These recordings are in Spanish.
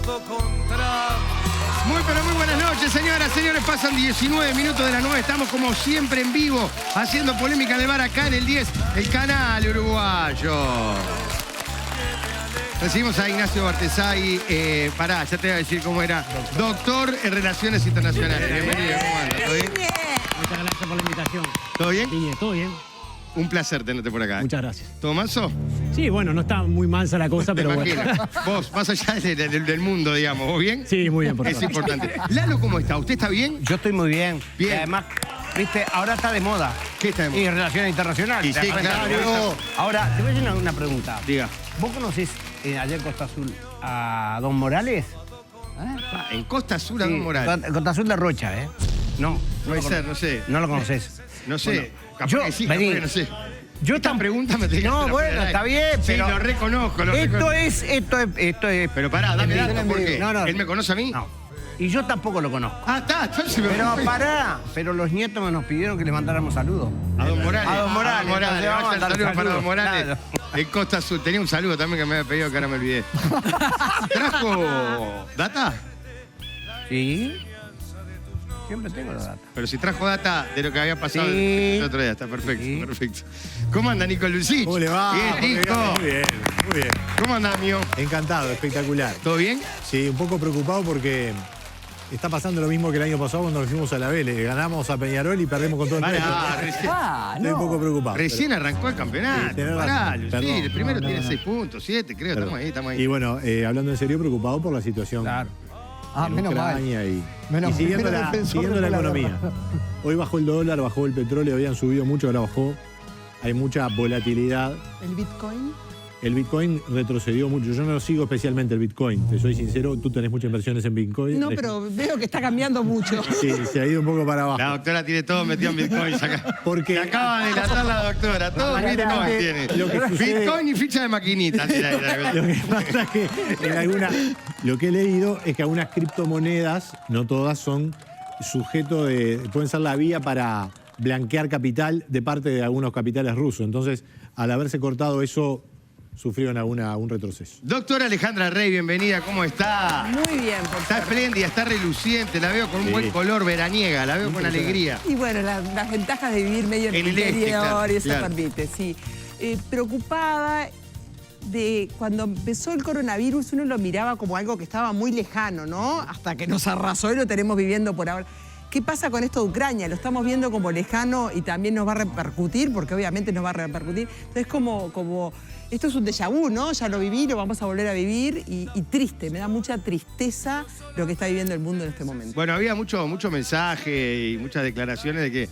Muy pero muy buenas noches, señoras, señores. Pasan 19 minutos de las 9. Estamos como siempre en vivo, haciendo polémica en el bar acá en el 10, el canal uruguayo. Recibimos a Ignacio Bartesay, ya te voy a decir cómo era. Doctor en Relaciones Internacionales. Bienvenido, ¿cómo andas? ¿Todo bien? Muchas gracias por la invitación. ¿Todo bien? Bien, todo bien. Un placer tenerte por acá. Muchas gracias. ¿Todo manso? Sí, bueno, no está muy mansa la cosa, pero bueno. Vos, más allá del mundo, digamos, ¿vos bien? Sí, muy bien, por Es favor. importante. Lalo, ¿cómo está? ¿Usted está bien? Yo estoy muy bien. Bien. Y además, viste, ahora está de moda. ¿Qué está de moda? Y relaciones internacionales. Y sí, claro. Ahora, te voy a hacer una pregunta. Diga. ¿Vos conocés allá en Costa Azul a Don Morales? En Costa Azul, a Don Morales. Costa Azul de Rocha, ¿eh? No. Puede ser, no sé. No lo conoces. No sé. Bueno, Capaz yo- que sí, vení. capaz que no sé. Yo Esta pregunta me tenía que No, hacer la bueno, primera está vez. bien, pero... Sí, lo reconozco, lo reconozco. Esto es... Pero pará, dame en datos, vivo. ¿por qué? No, no. ¿Él me conoce a mí? No. Y yo tampoco lo conozco. Ah, está, entonces me Pero pará, pero los nietos nos pidieron que le mandáramos saludos. A Don Morales. A Don Morales, Morales. entonces vamos a Vaya el mandar saludo para Don saludos, Morales. claro. En Costa Azul. Tenía un saludo también que me había pedido que ahora me olvidé. ¿Trajo data? Sí. Siempre tengo la data. Pero si trajo data de lo que había pasado Sí. el otro día, está perfecto, Sí. perfecto. ¿Cómo anda Nico Lucich? ¿Cómo le va? Bien, Nico. Muy bien, muy bien. ¿Cómo anda, amigo? Encantado, espectacular. ¿Todo bien? Sí, un poco preocupado porque está pasando lo mismo que el año pasado cuando nos fuimos a la Vélez. Ganamos a Peñarol y perdemos con todo el Pará, resto. recién, Estoy un poco preocupado. recién arrancó el campeonato. Sí, tenés Pará, razón. Lucich, Perdón. el primero No, tiene no. 6 puntos, 7, creo. Perdón. Estamos ahí. Y bueno, hablando en serio, preocupado por la situación Claro. en Ucrania y siguiendo la la economía. Hoy bajó el dólar, bajó el petróleo, habían subido mucho, ahora bajó. Hay mucha volatilidad. ¿El Bitcoin? El Bitcoin retrocedió mucho. Yo no lo sigo especialmente el Bitcoin, te soy sincero. Tú tenés muchas inversiones en Bitcoin. No, pero veo que está cambiando mucho. Sí, se ha ido un poco para abajo. La doctora tiene todo metido en Bitcoin. Porque Se acaba de delatar la doctora. Todo Bitcoin tiene. Lo que sucede- Bitcoin y ficha de maquinita. lo que pasa es que lo que he leído es que algunas criptomonedas, no todas, son sujetos pueden ser la vía para blanquear capital de parte de algunos capitales rusos. Entonces, al haberse cortado eso, sufrieron un retroceso. Doctora Alejandra Rey, bienvenida. ¿Cómo está? Muy bien, por Está suerte. espléndida, está reluciente. La veo con un Sí. buen color veraniega. La veo con alegría. Y bueno, las ventajas de vivir medio en En el el este, interior claro, y esa claro. permite, sí. Preocupada de cuando empezó el coronavirus, uno lo miraba como algo que estaba muy lejano, ¿no? Hasta que nos arrasó y lo tenemos viviendo por ahora. ¿Qué pasa con esto de Ucrania? Lo estamos viendo como lejano y también nos va a repercutir, porque obviamente nos va a repercutir. Entonces, esto es un déjà vu, ¿no? Ya lo viví, lo vamos a volver a vivir y triste, me da mucha tristeza lo que está viviendo el mundo en este momento. Bueno, había mucho mensaje y muchas declaraciones de que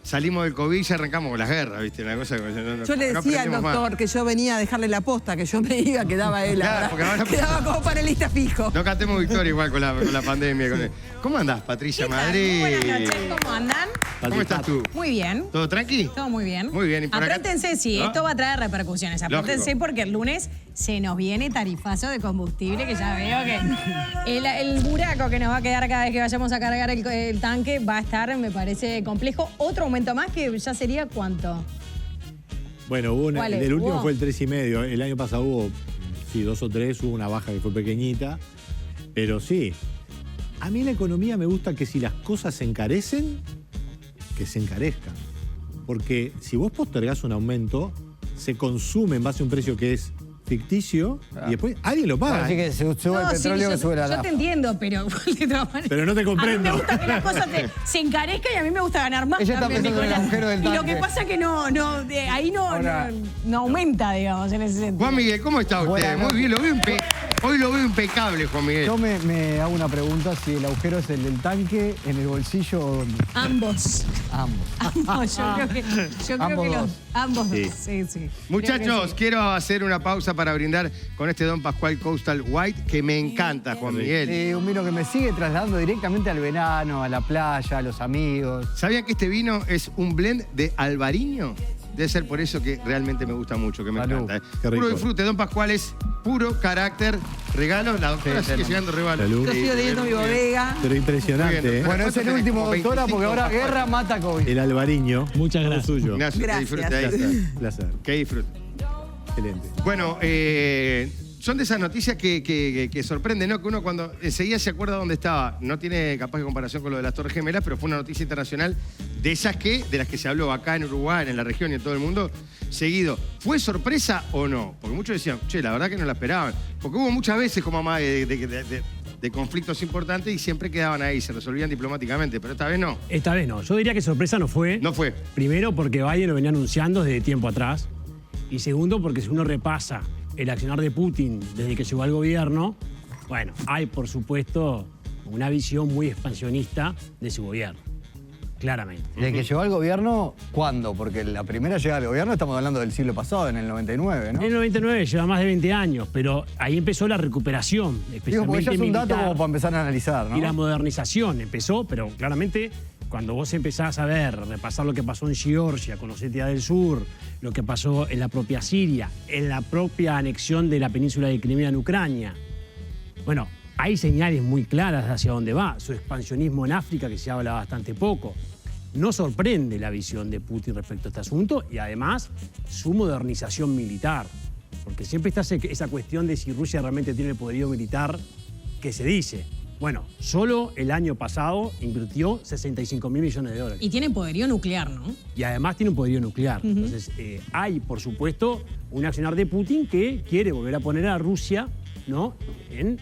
salimos del COVID y ya arrancamos con las guerras, ¿viste? Una cosa que Yo le decía al doctor que yo venía a dejarle la posta, que yo me iba, quedaba él. Claro, porque ahora- quedaba como panelista fijo. No cantemos victoria igual con la pandemia. ¿Cómo andás, Patricia ¿Qué tal? Madrid? Muy buenas noches, ¿cómo andan? ¿Cómo estás tú? Muy bien. ¿Todo tranqui? Todo muy bien. Muy bien, ¿y por acá? Apártense, sí, ¿No? esto va a traer repercusiones. Apártense Lógico. porque el lunes se nos viene tarifazo de combustible, que ya veo que el buraco que nos va a quedar cada vez que vayamos a cargar el tanque va a estar, me parece, complejo. Otro aumento más que ya sería ¿cuánto? Bueno, ¿Cuál es? el último ¿Hubo? fue el 3,5. El año pasado hubo, 2 o 3, hubo una baja que fue pequeñita. Pero sí, a mí en la economía me gusta que si las cosas se encarecen, que se encarezcan. Porque si vos postergás un aumento, se consume en base a un precio que es ficticio y después alguien lo paga. Así que se sube el No, sí, petróleo, que sube la yo te nafta. entiendo, pero de todas maneras, Pero no te a mí comprendo. me gusta que las cosas se encarezcan y a mí me gusta ganar más. Ella está también, pensando en el Nicolás. agujero del Y lo tanque. que pasa es que ahí Ahora- no aumenta, digamos, en ese sentido. Juan Miguel, ¿cómo está usted? Buenas Muy bien, hoy lo veo impecable, Juan Miguel. Yo me hago una pregunta, si el agujero es el del tanque, en el bolsillo o dónde. Ambos. Ambos. Yo creo que Ambos dos. ambos Sí. dos. Sí, sí. Muchachos, Creo que sí. quiero hacer una pausa para brindar con este Don Pascual Coastal White que me encanta, Juan Miguel. Un vino que me sigue trasladando directamente al verano, a la playa, a los amigos. ¿Sabían que este vino es un blend de albariño? Debe ser por eso que realmente me gusta mucho, que me Salud. encanta. Qué rico. Puro disfrute, Don Pascual es puro carácter. Regalos, la doctora Sí, sigue tenemos. llegando regalos. Salud. Yo sigo teniendo mi bodega. Pero impresionante, Muy bien. ¿eh? Bueno, es el tenés? último, Como doctora, porque 25 ahora Pascual. guerra mata COVID. El albariño. Muchas todo gracias. suyo. Ignacio, que Gracias. disfrute ahí. Placer. Que disfrute. Excelente. Bueno, son de esas noticias que sorprenden, ¿no? Que uno cuando enseguida se acuerda dónde estaba. No tiene capaz de comparación con lo de las Torres Gemelas, pero fue una noticia internacional de las que se habló acá en Uruguay, en la región y en todo el mundo, seguido. ¿Fue sorpresa o no? Porque muchos decían, che, la verdad que no la esperaban. Porque hubo muchas veces como más de conflictos importantes y siempre quedaban ahí, se resolvían diplomáticamente, pero esta vez no. Esta vez no. Yo diría que sorpresa no fue. No fue. Primero porque Biden lo venía anunciando desde tiempo atrás. Y segundo porque si uno repasa el accionar de Putin desde que llegó al gobierno, bueno, hay por supuesto una visión muy expansionista de su gobierno. Claramente. Desde que llegó al gobierno, ¿cuándo? Porque la primera llegada al gobierno estamos hablando del siglo pasado, en el 99, ¿no? En el 99 lleva más de 20 años, pero ahí empezó la recuperación, especialmente Digo, porque ya es un dato militar, como para empezar a analizar, ¿no? y la modernización empezó, pero claramente cuando vos empezás a ver, repasar lo que pasó en Georgia, con Osetia del Sur, lo que pasó en la propia Siria, en la propia anexión de la península de Crimea en Ucrania, bueno, hay señales muy claras de hacia dónde va. Su expansionismo en África, que se habla bastante poco. No sorprende la visión de Putin respecto a este asunto y además su modernización militar. Porque siempre está esa cuestión de si Rusia realmente tiene el poderío militar que se dice. Bueno, solo el año pasado invirtió 65.000 millones de dólares. Y tiene poderío nuclear, ¿no? Y además tiene un poderío nuclear. Entonces, hay, por supuesto, un accionar de Putin que quiere volver a poner a Rusia, ¿no?, en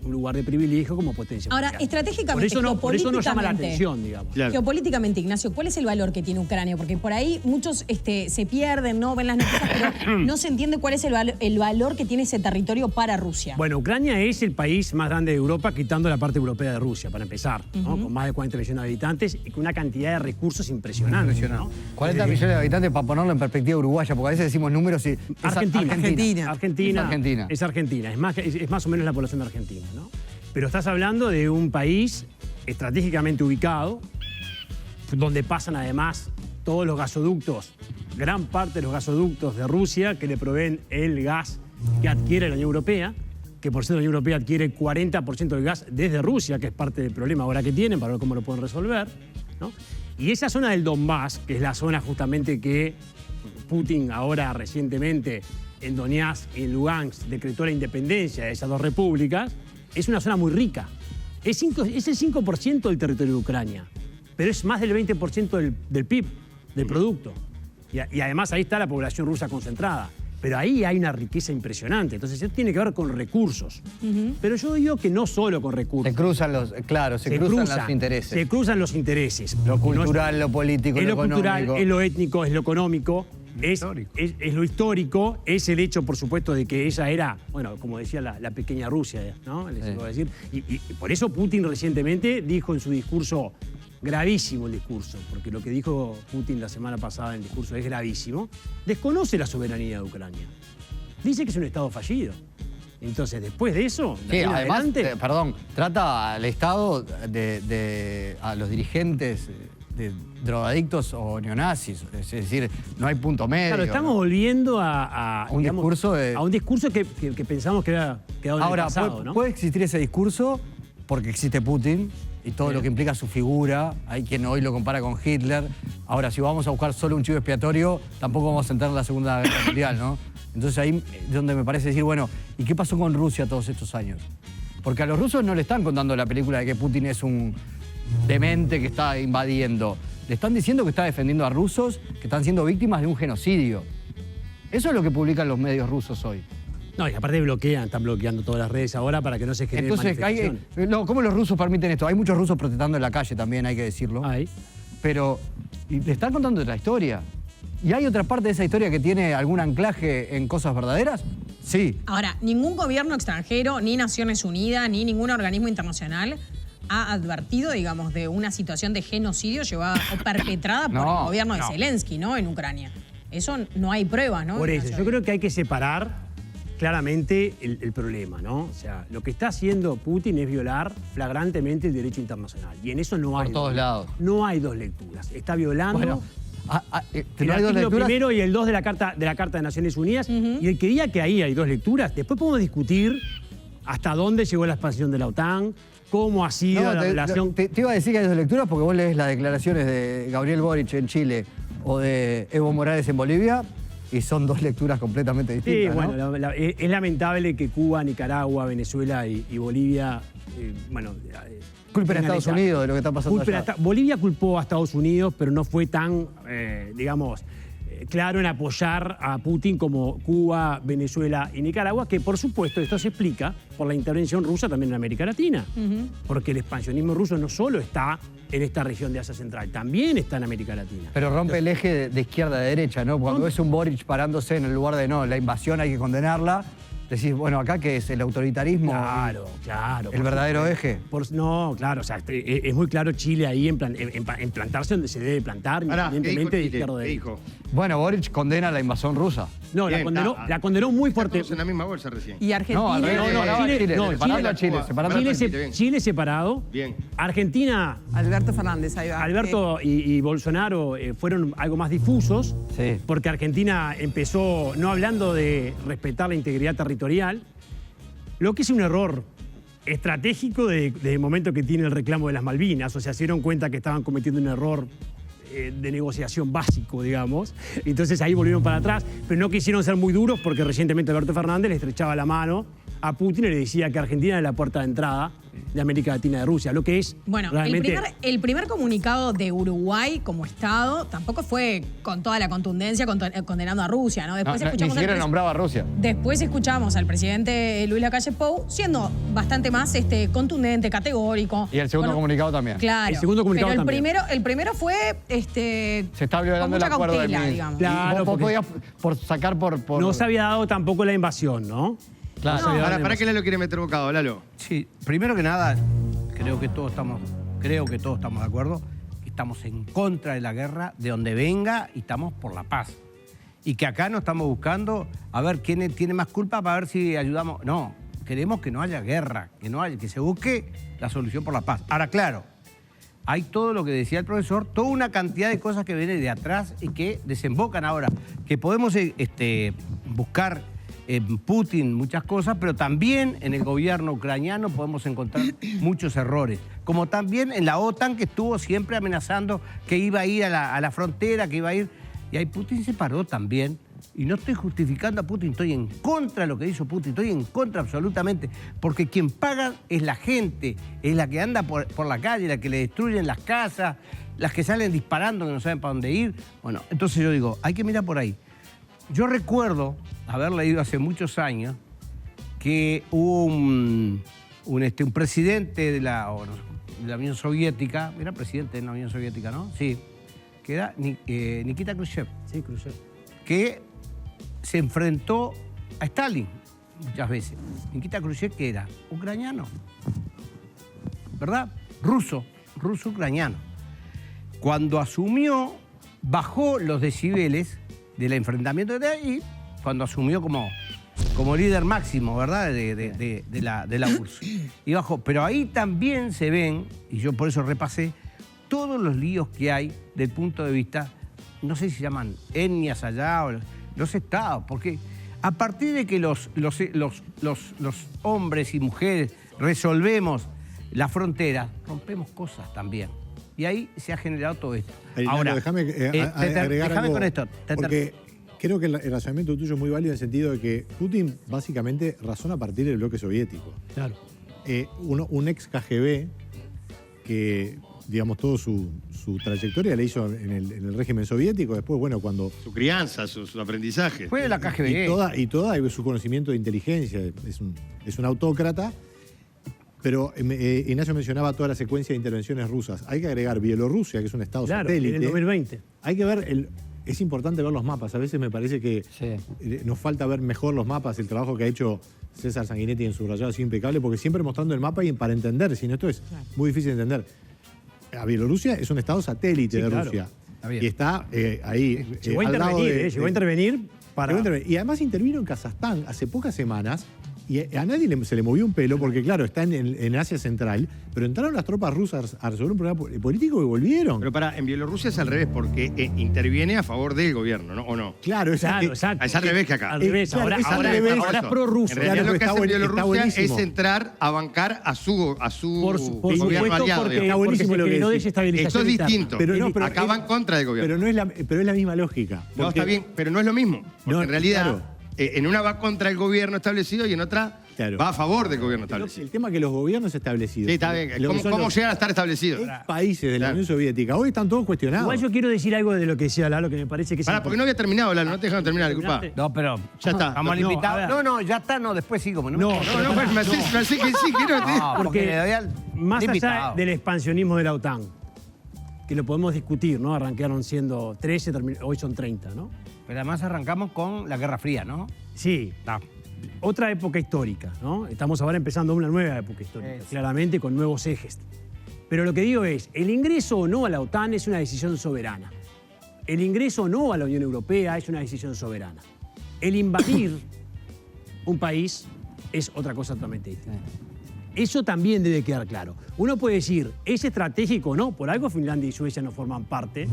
un lugar de privilegio como potencia Ahora, mundial. estratégicamente, por eso no llama la geopolíticamente, atención, digamos. Claro. Geopolíticamente, Ignacio, ¿cuál es el valor que tiene Ucrania? Porque por ahí muchos se pierden, no ven las noticias, pero no se entiende cuál es el valor que tiene ese territorio para Rusia. Bueno, Ucrania es el país más grande de Europa, quitando la parte europea de Rusia, para empezar, ¿no? Con más de 40 millones de habitantes y con una cantidad de recursos impresionante. ¿no? 40 millones de habitantes para ponerlo en perspectiva uruguaya, porque a veces decimos números y... Argentina. Argentina. Es Argentina. Es más o menos la población de Argentina, ¿no? Pero estás hablando de un país estratégicamente ubicado, donde pasan además todos los gasoductos, gran parte de los gasoductos de Rusia que le proveen el gas que adquiere la Unión Europea, que por ser la Unión Europea adquiere 40% del gas desde Rusia, que es parte del problema ahora que tienen, para ver cómo lo pueden resolver, ¿no? Y esa zona del Donbass, que es la zona justamente que Putin ahora recientemente en Donetsk y en Lugansk decretó la independencia de esas dos repúblicas, es una zona muy rica. Es el 5% del territorio de Ucrania, pero es más del 20% del PIB, del producto. Y además ahí está la población rusa concentrada. Pero ahí hay una riqueza impresionante. Entonces eso tiene que ver con recursos. Pero yo digo que no solo con recursos. Se cruzan los intereses. Se cruzan los intereses. Lo cultural, lo político, es lo lo económico. cultural, es lo étnico, es lo económico. Es lo histórico, es el hecho, por supuesto, de que ella era, bueno, como decía la pequeña Rusia, ¿no? Les iba a decir. Y por eso Putin recientemente dijo en su discurso, gravísimo el discurso, porque lo que dijo Putin la semana pasada en el discurso es gravísimo, desconoce la soberanía de Ucrania. Dice que es un Estado fallido. Entonces, después de eso, de Sí, ahí en además, adelante, trata al Estado a los dirigentes de drogadictos o neonazis. Es decir, no hay punto medio. claro, estamos volviendo a un digamos, discurso de... a un discurso que pensamos que había quedado en el Ahora, pasado, ¿no? puede existir ese discurso porque existe Putin y todo lo que implica su figura. Hay quien hoy lo compara con Hitler. Ahora, si vamos a buscar solo un chivo expiatorio, tampoco vamos a entrar en la Segunda Guerra Mundial, ¿no? Entonces ahí es donde me parece decir, bueno, ¿y qué pasó con Rusia todos estos años? Porque a los rusos no le están contando la película de que Putin es un demente que está invadiendo. Le están diciendo que está defendiendo a rusos que están siendo víctimas de un genocidio. Eso es lo que publican los medios rusos hoy. No, y aparte están bloqueando todas las redes ahora para que no se generen Entonces, manifestaciones. ¿cómo los rusos permiten esto? Hay muchos rusos protestando en la calle también, hay que decirlo. Pero le están contando otra historia. ¿Y hay otra parte de esa historia que tiene algún anclaje en cosas verdaderas? Sí. Ahora, ningún gobierno extranjero, ni Naciones Unidas, ni ningún organismo internacional ha advertido, digamos, de una situación de genocidio llevada o perpetrada por el gobierno de Zelensky, ¿no? En Ucrania. Eso no hay pruebas, ¿no? Por eso, yo creo que hay que separar claramente el problema, ¿no? O sea, lo que está haciendo Putin es violar flagrantemente el derecho internacional. Y en eso no hay... Por todos lados. No hay dos lecturas. Está violando... Bueno, el no hay dos artículo lecturas. primero y el 2 de la Carta de Naciones Unidas. Y el que diga que ahí hay dos lecturas, después podemos discutir hasta dónde llegó la expansión de la OTAN, cómo ha sido la relación... Te iba a decir que hay dos lecturas porque vos lees las declaraciones de Gabriel Boric en Chile o de Evo Morales en Bolivia y son dos lecturas completamente distintas. Sí, ¿no? bueno, es lamentable que Cuba, Nicaragua, Venezuela y Bolivia, Culpen a tengan Estados Unidos de lo que está pasando culpen allá. Bolivia culpó a Estados Unidos, pero no fue tan, digamos, claro en apoyar a Putin como Cuba, Venezuela y Nicaragua, que por supuesto esto se explica por la intervención rusa también en América Latina. Porque el expansionismo ruso no solo está en esta región de Asia Central, también está en América Latina. Pero rompe el eje de izquierda a derecha, ¿no? Cuando ves un Boric parándose en el lugar de no, la invasión hay que condenarla, decís, bueno, acá que es el autoritarismo. Claro, claro. El verdadero eje. No, claro, o sea, es muy claro Chile ahí en plantarse donde se debe plantar, Pará, independientemente de ¿qué dijo izquierda o Chile? de ¿Qué derecha. dijo? Bueno, Boric condena la invasión rusa. No, Bien, la condenó muy fuerte. Estamos en la misma bolsa recién. Y Argentina. No, al revés, separado a Chile, separando a Chile, separando a Chile. bien. Chile separado. Bien. Argentina, Alberto Fernández, ahí va. Alberto y Bolsonaro fueron algo más difusos, Sí. porque Argentina empezó no hablando de respetar la integridad territorial, lo que es un error estratégico desde el momento que tiene el reclamo de las Malvinas. O sea, se dieron cuenta que estaban cometiendo un error de negociación básico, digamos. Entonces ahí volvieron para atrás, pero no quisieron ser muy duros porque recientemente Alberto Fernández le estrechaba la mano a Putin y le decía que Argentina era la puerta de entrada de América Latina de Rusia, lo que es Bueno, realmente... el primer comunicado de Uruguay como Estado tampoco fue con toda la contundencia condenando a Rusia, ¿no? No, Después ni escuchamos siquiera nombraba a Rusia. Después escuchamos al presidente Luis Lacalle Pou siendo bastante más contundente, categórico. Y el segundo comunicado también. Claro. El segundo comunicado pero también. El primero fue Se está violando con el mucha acuerdo cautela, de Minsk. digamos. Claro, Vos porque- podías sacar por... No se había dado tampoco la invasión, ¿no? Claro. No se había dado la ¿Para qué invasión. Lalo quiere meter bocado, Lalo? Sí, primero que nada, creo que todos estamos de acuerdo que estamos en contra de la guerra, de donde venga, y estamos por la paz. Y que acá no estamos buscando a ver quién tiene más culpa para ver si ayudamos. No, queremos que no haya guerra, que se busque la solución por la paz. Ahora, claro, hay todo lo que decía el profesor, toda una cantidad de cosas que vienen de atrás y que desembocan ahora, que podemos buscar en Putin muchas cosas, pero también en el gobierno ucraniano podemos encontrar muchos errores. Como también en la OTAN, que estuvo siempre amenazando que iba a ir a la frontera, que iba a ir... Y ahí Putin se paró también. Y no estoy justificando a Putin, estoy en contra de lo que hizo Putin, estoy en contra absolutamente, porque quien paga es la gente, es la que anda por la calle, la que le destruyen las casas, las que salen disparando, que no saben para dónde ir. Bueno, entonces yo digo, hay que mirar por ahí. Yo recuerdo haber leído hace muchos años que hubo un presidente de la Unión Soviética, era presidente de la Unión Soviética, ¿no? Sí, que era Nikita Khrushchev, Sí, Khrushchev. que se enfrentó a Stalin muchas veces. Nikita Khrushchev, que era ucraniano, ¿verdad? Ruso-ucraniano. Cuando asumió, bajó los decibeles del enfrentamiento y cuando asumió como líder máximo, ¿verdad? De la URSS. Y bajó. Pero ahí también se ven, y yo por eso repasé, todos los líos que hay del punto de vista, no sé si se llaman etnias allá o los estados, porque a partir de que los hombres y mujeres resolvemos la frontera, rompemos cosas también. Y ahí se ha generado todo esto. Ahora, déjame agregar déjame algo, con esto. porque creo que el razonamiento tuyo es muy válido en el sentido de que Putin básicamente razona a partir del bloque soviético. Claro. Un ex KGB que, digamos, toda su trayectoria la hizo en el régimen soviético. Después, bueno, cuando... Su crianza, su aprendizaje. Fue de la KGB. Y toda su conocimiento de inteligencia. Es un autócrata. Pero Ignacio mencionaba toda la secuencia de intervenciones rusas. Hay que agregar Bielorrusia, que es un estado Claro, satélite. en el 2020. Hay que ver, es importante ver los mapas. A veces me parece que nos falta ver mejor los mapas. El trabajo que ha hecho César Sanguinetti en Subrayado ha sido impecable, porque siempre mostrando el mapa y para entender, si no esto es muy difícil de entender. A Bielorrusia es un estado satélite de claro. Rusia. Está bien. Y está ahí. Llegó a al lado intervenir, llegó a intervenir para... Y además intervino en Kazajstán hace pocas semanas Y a nadie se le movió un pelo porque, claro, está en Asia Central, pero entraron las tropas rusas a resolver un problema político y volvieron. Pero en Bielorrusia es al revés, porque interviene a favor del gobierno, ¿no? ¿O no? Claro, Claro, exacto. Es al revés que acá. Al revés, claro, ahora, es al ahora, revés. ahora es prorruso. En realidad Claro, lo que está hace Bielorrusia buenísimo. es entrar a bancar a su Por gobierno supuesto, aliado. porque, digamos. porque buenísimo se lo que generó decís. desestabilización Esto es interna. distinto. Pero Acá van contra del gobierno. Pero es la misma lógica. No, porque- está bien, pero no es lo mismo. Porque No, en realidad, claro. en una va contra el gobierno establecido y en otra Claro. va a favor del gobierno establecido. El tema es que los gobiernos establecidos. Sí, está bien. lo que son ¿Cómo los llegan a estar establecidos? países de la Claro. Unión Soviética hoy están todos cuestionados. Igual yo quiero decir algo de lo que decía Lalo, que me parece que es Pará, porque no había terminado, Lalo, no te dejaron terminar, disculpa. ¿Terminaste? No, pero Ya está. Vamos al No, invitado. a ver. No, ya está, no, después sigo. No, No, pues me hace que sí, que no. No, porque le doy al más allá invitado. del expansionismo de la OTAN, que lo podemos discutir, ¿no? Arrancaron siendo 13, hoy son 30, ¿no? Pero además arrancamos con la Guerra Fría, ¿no? Sí, otra época histórica, ¿no? Estamos ahora empezando una nueva época histórica, Eso. claramente con nuevos ejes. Pero lo que digo es, el ingreso o no a la OTAN es una decisión soberana. El ingreso o no a la Unión Europea es una decisión soberana. El invadir un país es otra cosa totalmente distinta. Eso también debe quedar claro. Uno puede decir, ¿es estratégico o no? Por algo Finlandia y Suecia no forman parte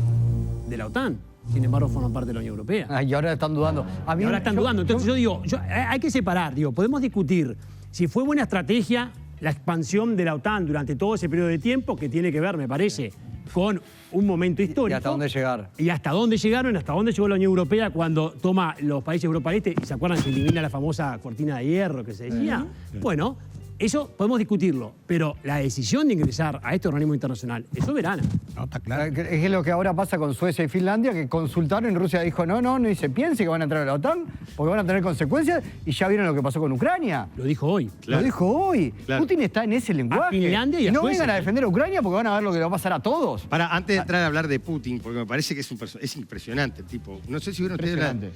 de la OTAN. Sin embargo, forman parte de la Unión Europea. Y ahora están dudando. Y ahora están dudando. Entonces yo digo, hay que separar, podemos discutir si fue buena estrategia la expansión de la OTAN durante todo ese periodo de tiempo, que tiene que ver, me parece, con un momento histórico. ¿Y hasta dónde llegar? Y hasta dónde llegaron, hasta dónde llegó la Unión Europea cuando toma los países de Europa del Este, y se acuerdan que elimina la famosa cortina de hierro que se decía. Bueno, eso podemos discutirlo, pero la decisión de ingresar a este organismo internacional es soberana. No, está claro. Es lo que ahora pasa con Suecia y Finlandia, que consultaron y Rusia dijo, no, ni se piense que van a entrar a la OTAN, porque van a tener consecuencias, y ya vieron lo que pasó con Ucrania. Lo dijo hoy. Lo dijo hoy. Claro. Putin está en ese lenguaje. Finlandia y a no Suecia. vengan a defender a Ucrania porque van a ver lo que le va a pasar a todos. Antes de entrar a hablar de Putin, porque me parece que es impresionante el tipo. No sé si vieron ustedes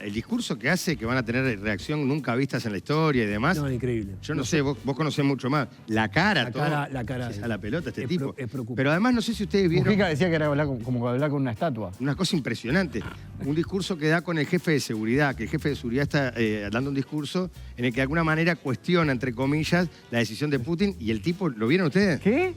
el discurso que hace, que van a tener reacción nunca vistas en la historia y demás. No, increíble. Yo no sé, vos conocés mucho más. La cara, La todo. cara Es a la pelota este es tipo. es preocupante. Pero además no sé si ustedes vieron Mujica decía que era como hablar con una estatua. una cosa impresionante. Un discurso que da con el jefe de seguridad, que el jefe de seguridad está dando un discurso en el que de alguna manera cuestiona, entre comillas, la decisión de Putin y el tipo, ¿lo vieron ustedes? ¿Qué?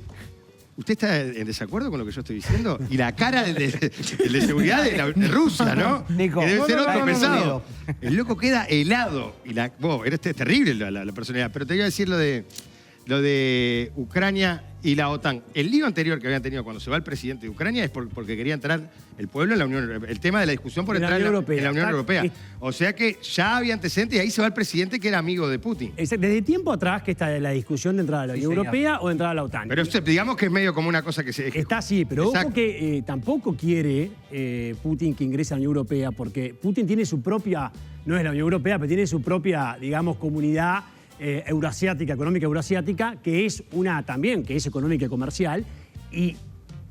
¿Usted está en desacuerdo con lo que yo estoy diciendo? Y la cara del de seguridad de Rusia, ¿no? Nico, que debe ser otro no, pesado. El loco queda helado. Y es terrible la personalidad. Pero te voy a decir lo de Ucrania y la OTAN. El lío anterior que habían tenido cuando se va el presidente de Ucrania es porque quería entrar el pueblo en la Unión Europea. El tema de la discusión por En la entrar Unión en Europea. la Unión Está- Europea. es- O sea que ya había antecedentes y ahí se va el presidente que era amigo de Putin. Desde tiempo atrás que está la discusión de entrar a la Unión señor. Europea o de entrar a la OTAN. Pero digamos que es medio como una cosa que se... Está así, pero Exacto. ojo que tampoco quiere Putin que ingrese a la Unión Europea, porque Putin tiene su propia, no es la Unión Europea, pero tiene su propia, digamos, comunidad eurasiática, económica eurasiática, que es que es económica y comercial, y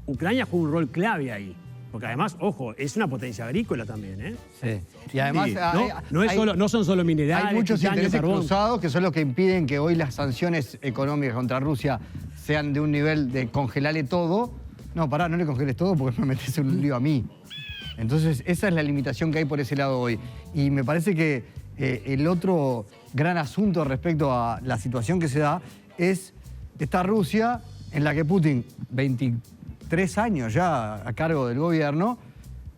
Ucrania juega un rol clave ahí. Porque además, ojo, es una potencia agrícola también, ¿eh? Sí. Y además No son solo minerales, hay muchos titanio, intereses carbón. cruzados que son los que impiden que hoy las sanciones económicas contra Rusia sean de un nivel de congelarle todo. No, pará, no le congeles todo porque me metes en un lío a mí. Entonces, esa es la limitación que hay por ese lado hoy. Y me parece que el otro gran asunto respecto a la situación que se da es esta Rusia en la que Putin, 23 años ya a cargo del gobierno,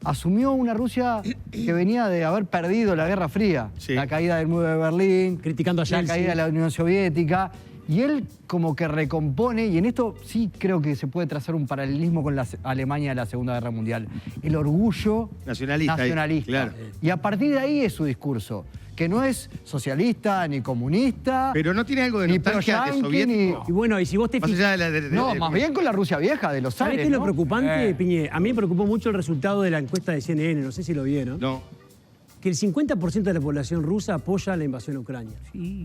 asumió una Rusia que venía de haber perdido la Guerra Fría, Sí. la caída del muro de Berlín, Criticando a la Yeltsin. caída de la Unión Soviética, y él como que recompone, y en esto sí creo que se puede trazar un paralelismo con la Alemania de la Segunda Guerra Mundial, el orgullo Nacionalista ahí, claro. Y a partir de ahí es su discurso, que no es socialista ni comunista, Pero no tiene algo de ni nostalgia de pro-yanqui, soviético. Y bueno, y si vos te Más fijas... allá de la... No, más bien con la Rusia vieja, de los ¿Sabés zares, qué es lo ¿no? preocupante, Piñé? A mí me preocupó mucho el resultado de la encuesta de CNN, no sé si lo vieron. No. Que el 50% de la población rusa apoya la invasión a Ucrania.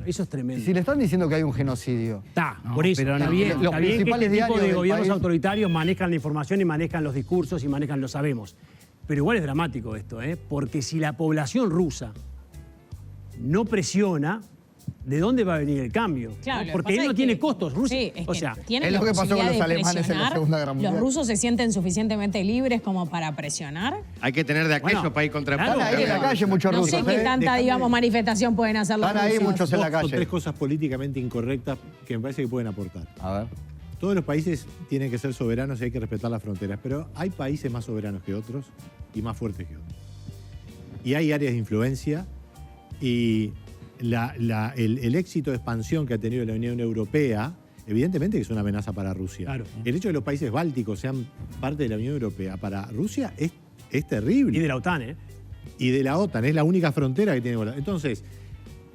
Eso es Y tremendo. si le están diciendo que hay un genocidio. Está, No, por eso. pero Está no. bien, Los está bien que principales este tipo diarios de del gobiernos país- autoritarios manejan la información y manejan los discursos y manejan, lo sabemos. Pero igual es dramático esto, ¿eh? Porque si la población rusa no presiona, ¿de dónde va a venir el cambio? Claro, ¿no? lo que Porque pasa él no es tiene que- costos. Rusia, Sí, es o que sea, tienen es lo la que pasó con posibilidad los de alemanes en la presionar. Segunda Guerra Mundial. ¿Los rusos se sienten suficientemente libres como para presionar? Hay que tener de aquello Bueno, para ir contra claro, Están ahí en la calle muchos No rusos. sé qué tanta, digamos, manifestación pueden hacer los Están ahí rusos. muchos en la Dos o calle. tres cosas políticamente incorrectas que me parece que pueden aportar. A ver. Todos los países tienen que ser soberanos y hay que respetar las fronteras, pero hay países más soberanos que otros y más fuertes que otros. Y hay áreas de influencia y el éxito de expansión que ha tenido la Unión Europea, evidentemente que es una amenaza para Rusia. Claro. El hecho de que los países bálticos sean parte de la Unión Europea para Rusia es terrible. y de la OTAN, ¿eh? Y de la OTAN, es la única frontera que tiene. Entonces,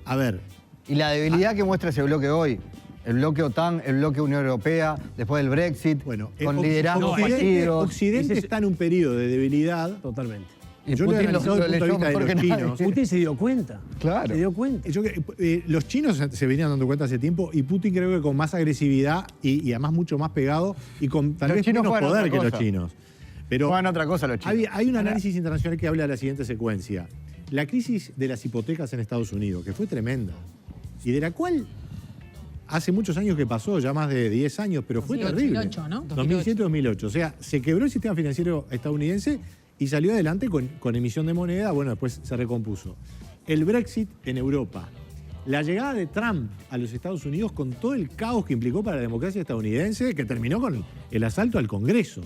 a ver, Y la debilidad que muestra ese bloque hoy. El bloque OTAN, el bloque Unión Europea, después del Brexit, bueno, con liderazgos fallidos. Occidente Ese es- está en un periodo de debilidad. Totalmente. Y Yo lo he Putin analizado desde el punto de leyó vista de mejor los que nadie. chinos. Putin se dio cuenta. Claro. Se dio cuenta. Los chinos se venían dando cuenta hace tiempo y Putin creo que con más agresividad y además mucho más pegado y con tal Los vez chinos menos juegan poder otra que los cosa. chinos. Pero Juegan otra cosa los chinos. hay un análisis internacional que habla de la siguiente secuencia. La crisis de las hipotecas en Estados Unidos, que fue tremenda, y de la cual hace muchos años que pasó, ya más de 10 años, pero fue 2008, terrible. 2008, ¿no? 2007-2008. O sea, se quebró el sistema financiero estadounidense y salió adelante con emisión de moneda. Bueno, después se recompuso. El Brexit en Europa. La llegada de Trump a los Estados Unidos con todo el caos que implicó para la democracia estadounidense, que terminó con el asalto al Congreso.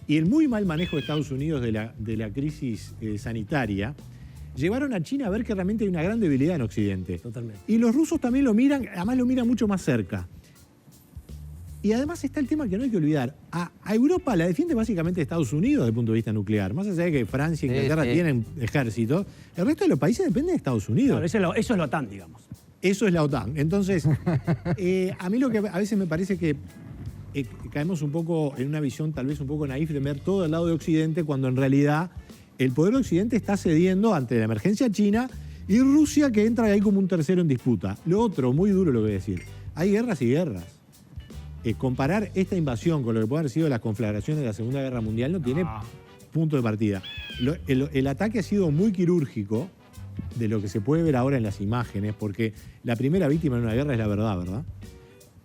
Y el muy mal manejo de Estados Unidos de la crisis sanitaria, llevaron a China a ver que realmente hay una gran debilidad en Occidente. Totalmente. Y los rusos también lo miran, además lo miran mucho más cerca. Y además está el tema que no hay que olvidar. A Europa la defiende básicamente Estados Unidos desde el punto de vista nuclear. Más allá de que Francia e Inglaterra sí. tienen ejércitos, el resto de los países depende de Estados Unidos. Claro, eso es la OTAN, digamos. Eso es la OTAN. Entonces, a mí lo que a veces me parece que caemos un poco en una visión tal vez un poco naif de ver todo el lado de Occidente, cuando en realidad el poder de Occidente está cediendo ante la emergencia china y Rusia que entra ahí como un tercero en disputa. Lo otro, muy duro lo que voy a decir, hay guerras y guerras. Comparar esta invasión con lo que pueden haber sido las conflagraciones de la Segunda Guerra Mundial no tiene punto de partida. El ataque ha sido muy quirúrgico, de lo que se puede ver ahora en las imágenes, porque la primera víctima en una guerra es la verdad, ¿verdad?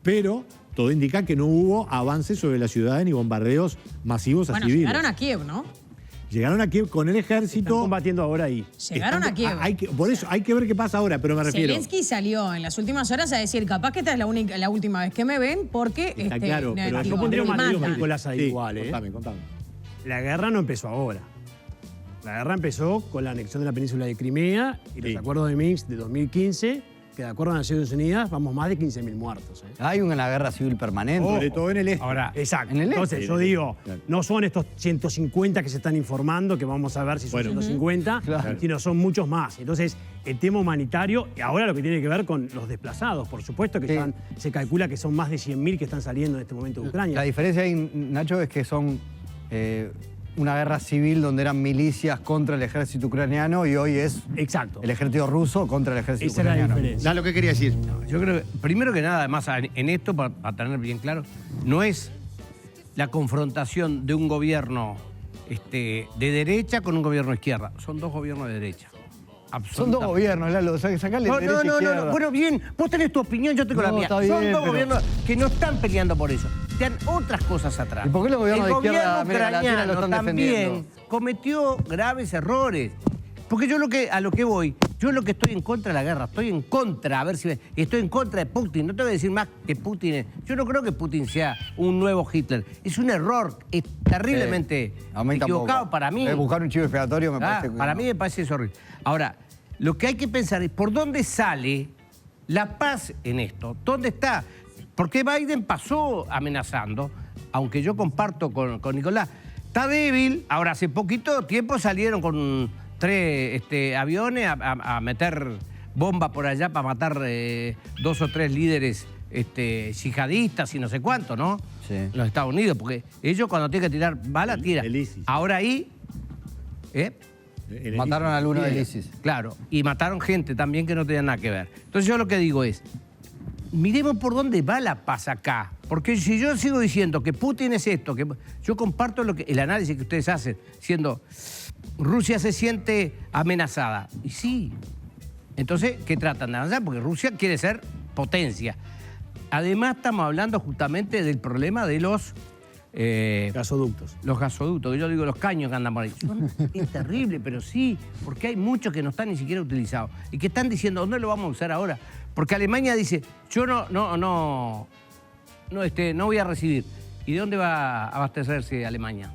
Pero todo indica que no hubo avances sobre la ciudad ni bombardeos masivos a Bueno, civiles. llegaron a Kiev, ¿no? Llegaron a Kiev con el Están ejército. combatiendo ahora ahí. Llegaron a Kiev. Por eso, hay que ver qué pasa ahora, pero me refiero. Zelensky salió en las últimas horas a decir, capaz que esta es la última vez que me ven porque Está claro, pero yo pondría un me matiz, matan. Nicolás, ahí Sí, igual, ¿eh? contame. La guerra no empezó ahora. La guerra empezó con la anexión de la península de Crimea y los Sí. acuerdos de Minsk de 2015, que de acuerdo a Naciones Unidas vamos más de 15.000 muertos. ¿eh? Hay una guerra civil permanente. Sobre todo en el este. Ahora, exacto. En el Entonces, este. yo digo, Claro. no son estos 150 que se están informando, que vamos a ver si son Bueno. 150, Claro. sino son muchos más. Entonces, el tema humanitario, y ahora lo que tiene que ver con los desplazados, por supuesto que Sí. se calcula que son más de 100.000 que están saliendo en este momento de Ucrania. La diferencia ahí, Nacho, es que son una guerra civil donde eran milicias contra el ejército ucraniano y hoy es Exacto. el ejército ruso contra el ejército Esa es la ucraniano. diferencia. Da lo que quería decir. Yo creo que, primero que nada, además, en esto, para tener bien claro, no es la confrontación de un gobierno de derecha con un gobierno de izquierda. Son dos gobiernos de derecha. Son dos Absolutamente. gobiernos, Lalo, sacarle No, derecha no, izquierda. no. Bueno, bien, vos tenés tu opinión, yo tengo la No, mía. está Son bien, dos pero- gobiernos que no están peleando por eso. Están otras cosas atrás. ¿Y por qué los gobiernos El de izquierda de gobierno América Latina lo ucraniano están también defendiendo? cometió graves errores. Porque yo a lo que voy, yo lo que estoy en contra de la guerra, estoy en contra, a ver si estoy en contra de Putin. No te voy a decir más que Putin. Yo no creo que Putin sea un nuevo Hitler. Es un error, es terriblemente A mí equivocado tampoco. para mí. Buscar un chivo expiatorio me parece que Para no. mí me parece eso horrible. Ahora, lo que hay que pensar es por dónde sale la paz en esto. ¿Dónde está? Porque Biden pasó amenazando, aunque yo comparto con Nicolás. Está débil. Ahora, hace poquito tiempo salieron con 3 aviones a meter bomba por allá para matar 2 o 3 líderes yihadistas y no sé cuánto, ¿no? Sí. En los Estados Unidos, porque ellos cuando tienen que tirar bala, tiran. el ISIS. Ahora ahí... Mataron al uno del Bien, ISIS. Claro, y mataron gente también que no tenía nada que ver. Entonces yo lo que digo es, miremos por dónde va la paz acá. Porque si yo sigo diciendo que Putin es esto, que yo comparto el análisis que ustedes hacen, siendo Rusia se siente amenazada. Y sí, Entonces, ¿qué tratan de avanzar? Porque Rusia quiere ser potencia. Además, estamos hablando justamente del problema de los Gasoductos. Los gasoductos, que yo digo los caños que andan por ahí. Es terrible, pero sí, porque hay muchos que no están ni siquiera utilizados y que están diciendo, ¿dónde lo vamos a usar ahora? Porque Alemania dice, yo no voy a recibir. ¿Y de dónde va a abastecerse Alemania?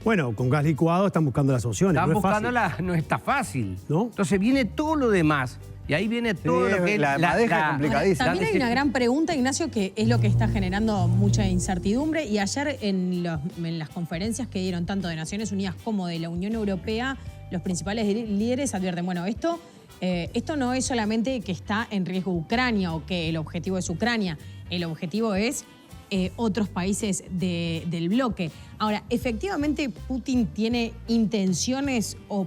Bueno, con gas licuado están buscando las opciones. Están no es fácil. buscándola, no está fácil. ¿No? Entonces viene todo lo demás. Y ahí viene todo lo que es la madeja es complicadísima. También hay una gran pregunta, Ignacio, que es lo que está generando mucha incertidumbre. Y ayer en las conferencias que dieron tanto de Naciones Unidas como de la Unión Europea, los principales líderes advierten, bueno, esto no es solamente que está en riesgo Ucrania o que el objetivo es Ucrania, el objetivo es otros países del bloque. Ahora, ¿efectivamente Putin tiene intenciones o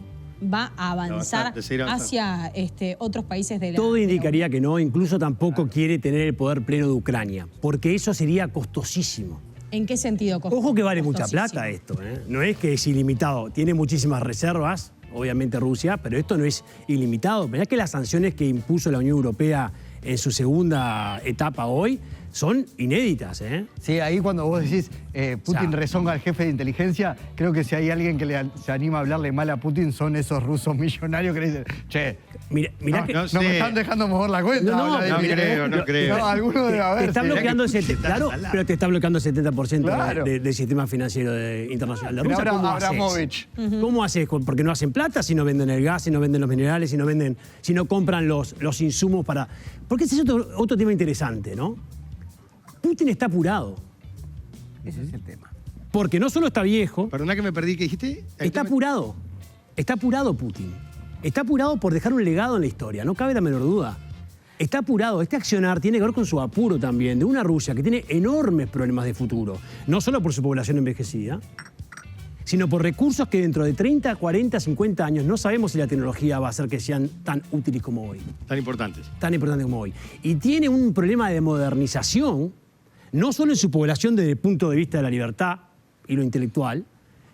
va a avanzar hacia otros países de la... Todo indicaría que no, incluso tampoco quiere tener el poder pleno de Ucrania, porque eso sería costosísimo. ¿En qué sentido costosísimo? Ojo que vale mucha plata esto, ¿eh? No es que es ilimitado, tiene muchísimas reservas, obviamente Rusia, pero esto no es ilimitado. Mirá que las sanciones que impuso la Unión Europea en su segunda etapa hoy son inéditas, ¿eh? Sí, ahí cuando vos decís Putin rezonga al jefe de inteligencia, creo que si hay alguien que se anima a hablarle mal a Putin son esos rusos millonarios que le dicen, che, mirá que no me están dejando mover la cuenta. No creo. No, alguno debe haber. Te está bloqueando el 70%, claro, pero te está bloqueando el 70% Claro. del sistema financiero internacional de Rusia. ¿Cómo haces? Abramovich. ¿Cómo haces? Porque no hacen plata, si no venden el gas, si no venden los minerales, si no compran los insumos para... Porque ese es otro tema interesante, ¿no? Putin está apurado. Ese es el tema. Porque no solo está viejo, Perdona que me perdí, ¿qué dijiste? está apurado. Está apurado Putin. Está apurado por dejar un legado en la historia, no cabe la menor duda. Está apurado. Este accionar tiene que ver con su apuro también, de una Rusia que tiene enormes problemas de futuro. No solo por su población envejecida, sino por recursos que dentro de 30, 40, 50 años no sabemos si la tecnología va a hacer que sean tan útiles como hoy. Tan importantes. Tan importante como hoy. Y tiene un problema de modernización, no solo en su población desde el punto de vista de la libertad y lo intelectual,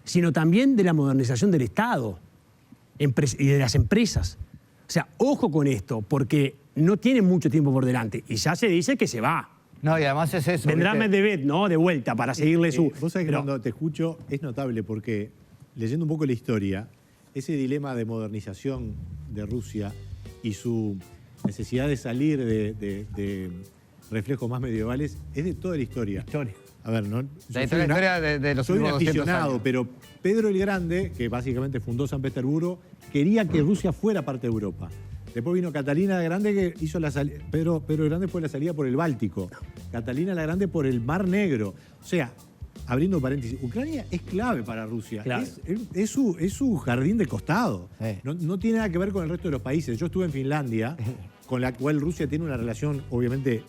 sino también de la modernización del Estado y de las empresas. O sea, ojo con esto, porque no tiene mucho tiempo por delante. Y ya se dice que se va. No, y además es eso. Vendrá ¿viste? Medvedev, ¿no? De vuelta para seguirle su... Vos sabés que Pero- cuando te escucho es notable porque, leyendo un poco la historia, ese dilema de modernización de Rusia y su necesidad de salir de reflejos más medievales es de toda la historia. A ver, ¿no? La historia de los Soy un últimos 200 aficionado, años. pero Pedro el Grande, que básicamente fundó San Petersburgo, quería que Rusia fuera parte de Europa. Después vino Catalina la Grande, que hizo la salida. Pedro el Grande fue la salida por el Báltico. Catalina la Grande por el Mar Negro. O sea, abriendo paréntesis, Ucrania es clave para Rusia. Claro. Es su jardín de costado. Sí. No tiene nada que ver con el resto de los países. Yo estuve en Finlandia, con la cual Rusia tiene una relación, obviamente,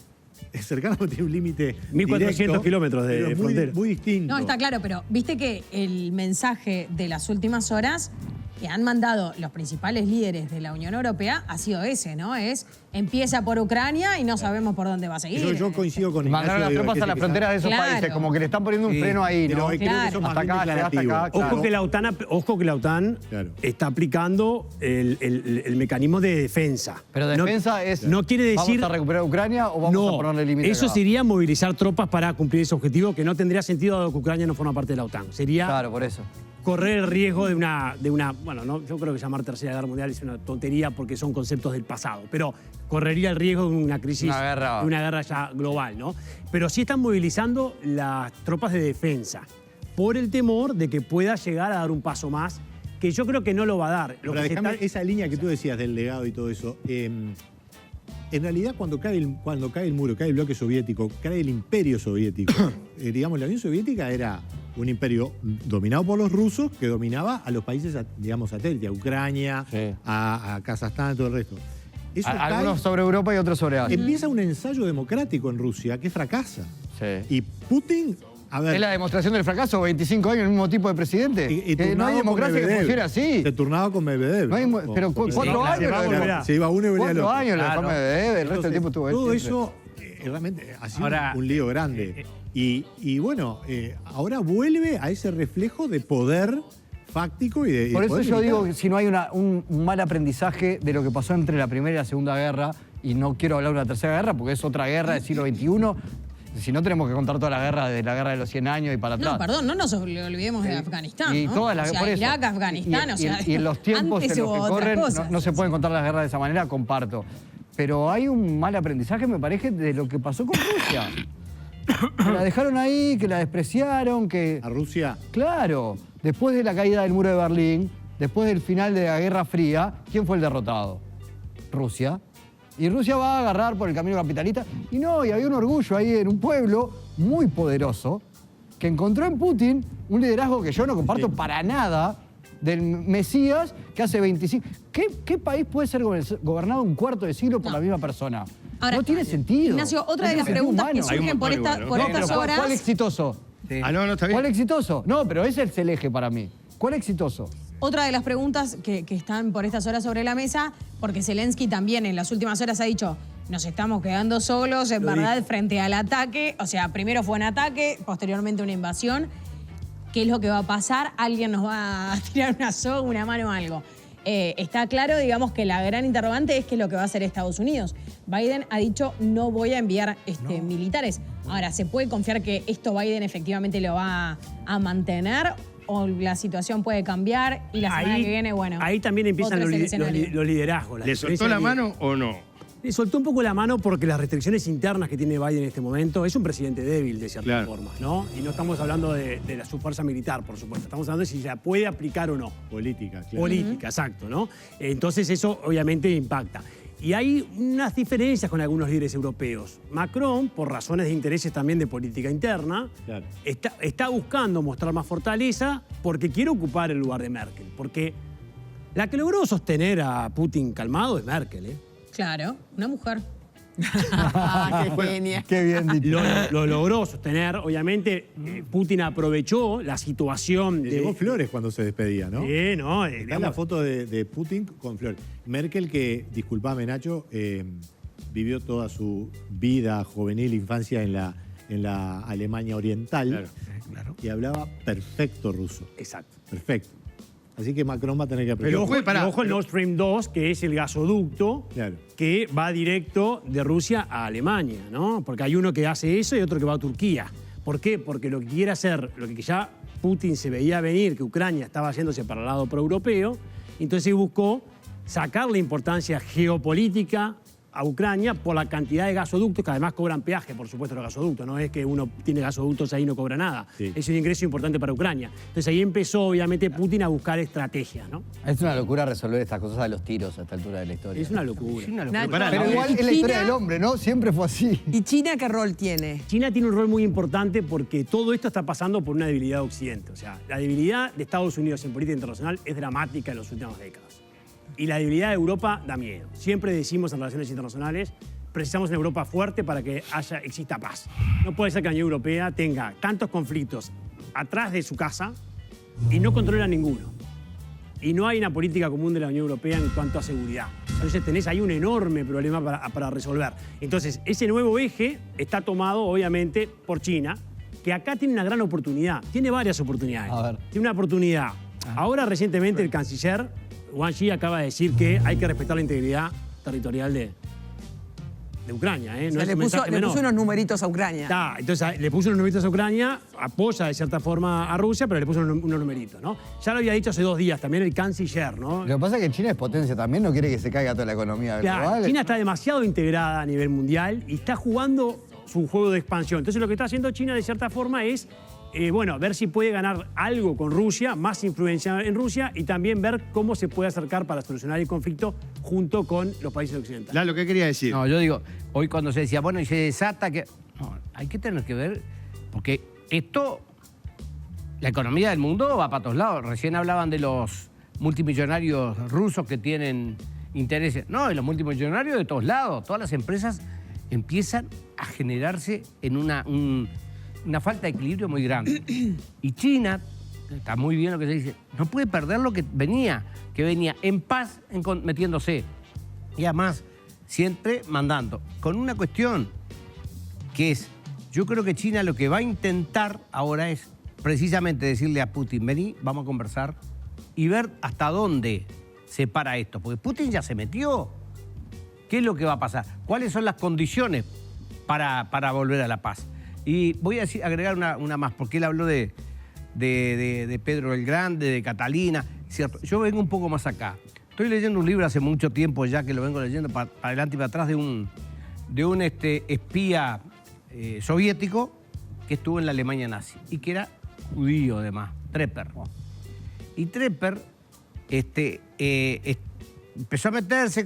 cercana, porque tiene un límite 1.400 directo, kilómetros de pero frontera. muy distinto. No, está claro, pero viste que el mensaje de las últimas horas que han mandado los principales líderes de la Unión Europea ha sido ese, ¿no? Es empieza por Ucrania y no sabemos por dónde va a seguir. Yo coincido con Mandaron las Ignacio, tropas a la que frontera de esos Claro. países, como que le están poniendo un Sí, freno ahí, pero ¿no? creo que eso es Claro. más Hasta bien acá, declarativo. hasta acá, claro. Ojo que la OTAN Claro. está aplicando el mecanismo de defensa. Pero defensa es, No quiere decir... ¿vamos a recuperar Ucrania o vamos no, a ponerle límite eso acá? sería movilizar tropas para cumplir ese objetivo, que no tendría sentido dado que Ucrania no forma parte de la OTAN. Sería Claro, por eso. correr el riesgo de una bueno, no, yo creo que llamar Tercera Guerra Mundial es una tontería porque son conceptos del pasado, pero correría el riesgo de una crisis, Una guerra ya global, ¿no? Pero sí están movilizando las tropas de defensa por el temor de que pueda llegar a dar un paso más, que yo creo que no lo va a dar. Lo Ahora, que se déjame está- esa línea que tú decías del legado y todo eso. En realidad, cuando cae el muro, cae el bloque soviético, cae el imperio soviético, digamos, la Unión Soviética era un imperio dominado por los rusos que dominaba a los países, digamos, satélites, a Ucrania, Sí. a Kazajstán, todo el resto. Eso cae, Algunos sobre Europa y otros sobre Asia. empieza un ensayo democrático en Rusia que fracasa. Sí. Y Putin, a ver... ¿Es la demostración del fracaso? 25 años el mismo tipo de presidente. y Que no turnado hay con democracia que Medvedev. funcione así. Se turnaba con Medvedev. No hay ¿no? pero Con- 4 Sí, años. se va, lo dejó. volverá. Se iba uno y venía el 4 otro. años le dejó Claro. Medvedev, el resto del Entonces, tiempo tuvo él todo siempre. eso realmente ha sido Ahora, un lío grande. Y bueno, ahora vuelve a ese reflejo de poder fáctico y de Por eso poder yo militar. digo que si no hay un mal aprendizaje de lo que pasó entre la Primera y la Segunda Guerra, y no quiero hablar de una Tercera Guerra porque es otra guerra del siglo XXI, si no tenemos que contar toda la guerra de los 100 años y para atrás. No, perdón, no nos olvidemos de Afganistán, Y ¿no? todas las o sea, por eso. Irak, Afganistán, Y- o sea, y en los tiempos antes en los hubo que otras corren cosas. no se pueden contar las guerras de esa manera, comparto. Pero hay un mal aprendizaje, me parece, de lo que pasó con Rusia. Que la dejaron ahí, que la despreciaron, que... A Rusia. Claro, después de la caída del muro de Berlín, después del final de la Guerra Fría, ¿quién fue el derrotado? Rusia. Y Rusia va a agarrar por el camino capitalista. Y no, y había un orgullo ahí en un pueblo muy poderoso que encontró en Putin un liderazgo que yo no comparto para nada del Mesías que hace 25... ¿Qué país puede ser gobernado un cuarto de siglo por la misma persona? Ahora, no tiene sentido. Ignacio, otra No de las tiene sentido preguntas que humano. Hay un surgen por, montón igual, ¿no? por No, estas pero horas... ¿cuál exitoso? Ah, no, está bien. ¿Cuál exitoso? No, pero ese es el eje para mí. ¿Cuál exitoso? Otra de las preguntas que están por estas horas sobre la mesa, porque Zelensky también en las últimas horas ha dicho, nos estamos quedando solos, en verdad, frente al ataque. O sea, primero fue un ataque, posteriormente una invasión. ¿Qué es lo que va a pasar? ¿Alguien nos va a tirar una soga, una mano o algo? Está claro, digamos, que la gran interrogante es qué es lo que va a hacer Estados Unidos. Biden ha dicho, no voy a enviar militares. Ahora, ¿se puede confiar que esto Biden efectivamente lo va a mantener? ¿O la situación puede cambiar y la semana que viene, bueno... Ahí también empiezan otro los, es el escenario? los liderazgos. ¿Le soltó la mano o no? Le soltó un poco la mano porque las restricciones internas que tiene Biden en este momento es un presidente débil, de cierta Claro. forma, ¿no? Y no estamos hablando de su fuerza militar, por supuesto. Estamos hablando de si se la puede aplicar o no. Política, claro. Política, exacto, ¿no? Entonces eso obviamente impacta. Y hay unas diferencias con algunos líderes europeos. Macron, por razones de intereses también de política interna, Claro. está buscando mostrar más fortaleza porque quiere ocupar el lugar de Merkel. Porque la que logró sostener a Putin calmado es Merkel, ¿eh? Claro, una mujer. Ah, qué genia. Qué bien dicho. Lo logró sostener. Obviamente, Putin aprovechó la situación Le de... llevó flores cuando se despedía, ¿no? Sí, ¿no? Está Digamos, la foto de Putin con flores. Merkel, que, disculpame Nacho, vivió toda su vida juvenil, infancia en la Alemania oriental. Claro. Y hablaba perfecto ruso. exacto. Perfecto. Así que Macron va a tener que aprender. Pero ojo, fue, pará, ojo el pero- Nord Stream 2, que es el gasoducto Claro. que va directo de Rusia a Alemania, ¿no? Porque hay uno que hace eso y otro que va a Turquía. ¿Por qué? Porque lo que quiere hacer, lo que ya Putin se veía venir, que Ucrania estaba yéndose para el lado proeuropeo, entonces buscó sacarle importancia geopolítica a Ucrania por la cantidad de gasoductos, que además cobran peaje, por supuesto, los gasoductos. No es que uno tiene gasoductos ahí y no cobra nada. Sí. Es un ingreso importante para Ucrania. Entonces ahí empezó, obviamente, Putin a buscar estrategias, ¿no? Es una locura resolver estas cosas a los tiros a esta altura de la historia. Es una locura. Nacho, pará, Pero ¿no? igual es la historia China- del hombre, ¿no? Siempre fue así. ¿Y China qué rol tiene? China tiene un rol muy importante porque todo esto está pasando por una debilidad de Occidente. O sea, la debilidad de Estados Unidos en política internacional es dramática en las últimas décadas. Y la debilidad de Europa da miedo. Siempre decimos en relaciones internacionales, precisamos una Europa fuerte para que exista paz. No puede ser que la Unión Europea tenga tantos conflictos atrás de su casa y no controla ninguno. Y no hay una política común de la Unión Europea en cuanto a seguridad. Entonces tenés ahí un enorme problema para resolver. Entonces, ese nuevo eje está tomado, obviamente, por China, que acá tiene una gran oportunidad. Tiene varias oportunidades. A ver. Tiene una oportunidad. Ahora, recientemente, el canciller Wang Yi acaba de decir que hay que respetar la integridad territorial de Ucrania. ¿eh? No O sea, es le un puso mensaje menor. unos numeritos a Ucrania. Está, entonces le puso unos numeritos a Ucrania, apoya de cierta forma a Rusia, pero le puso unos numeritos, ¿no? Ya lo había dicho hace 2 días también el canciller, ¿no? Lo que pasa es que China es potencia también, no quiere que se caiga toda la economía Claro, global. China está demasiado integrada a nivel mundial y está jugando su juego de expansión. Entonces lo que está haciendo China de cierta forma es, ver si puede ganar algo con Rusia, más influencia en Rusia y también ver cómo se puede acercar para solucionar el conflicto junto con los países occidentales. Lalo, ¿qué quería decir? No, yo digo, hoy cuando se decía, bueno, y se desata que... No, hay que tener que ver, porque esto, la economía del mundo va para todos lados. Recién hablaban de los multimillonarios rusos que tienen intereses. No, de los multimillonarios de todos lados. Todas las empresas empiezan a generarse en una falta de equilibrio muy grande. Y China, está muy bien lo que se dice, no puede perder lo que venía en paz metiéndose. Y además, siempre mandando. Con una cuestión que es, yo creo que China lo que va a intentar ahora es precisamente decirle a Putin, vení, vamos a conversar y ver hasta dónde se para esto. Porque Putin ya se metió. ¿Qué es lo que va a pasar? ¿Cuáles son las condiciones para volver a la paz? Y voy a agregar una más, porque él habló de Pedro el Grande, de Catalina. Cierto, yo vengo un poco más acá. Estoy leyendo un libro hace mucho tiempo ya, que lo vengo leyendo para adelante y para atrás, de un espía soviético que estuvo en la Alemania nazi y que era judío además, Trepper. Y Trepper empezó a meterse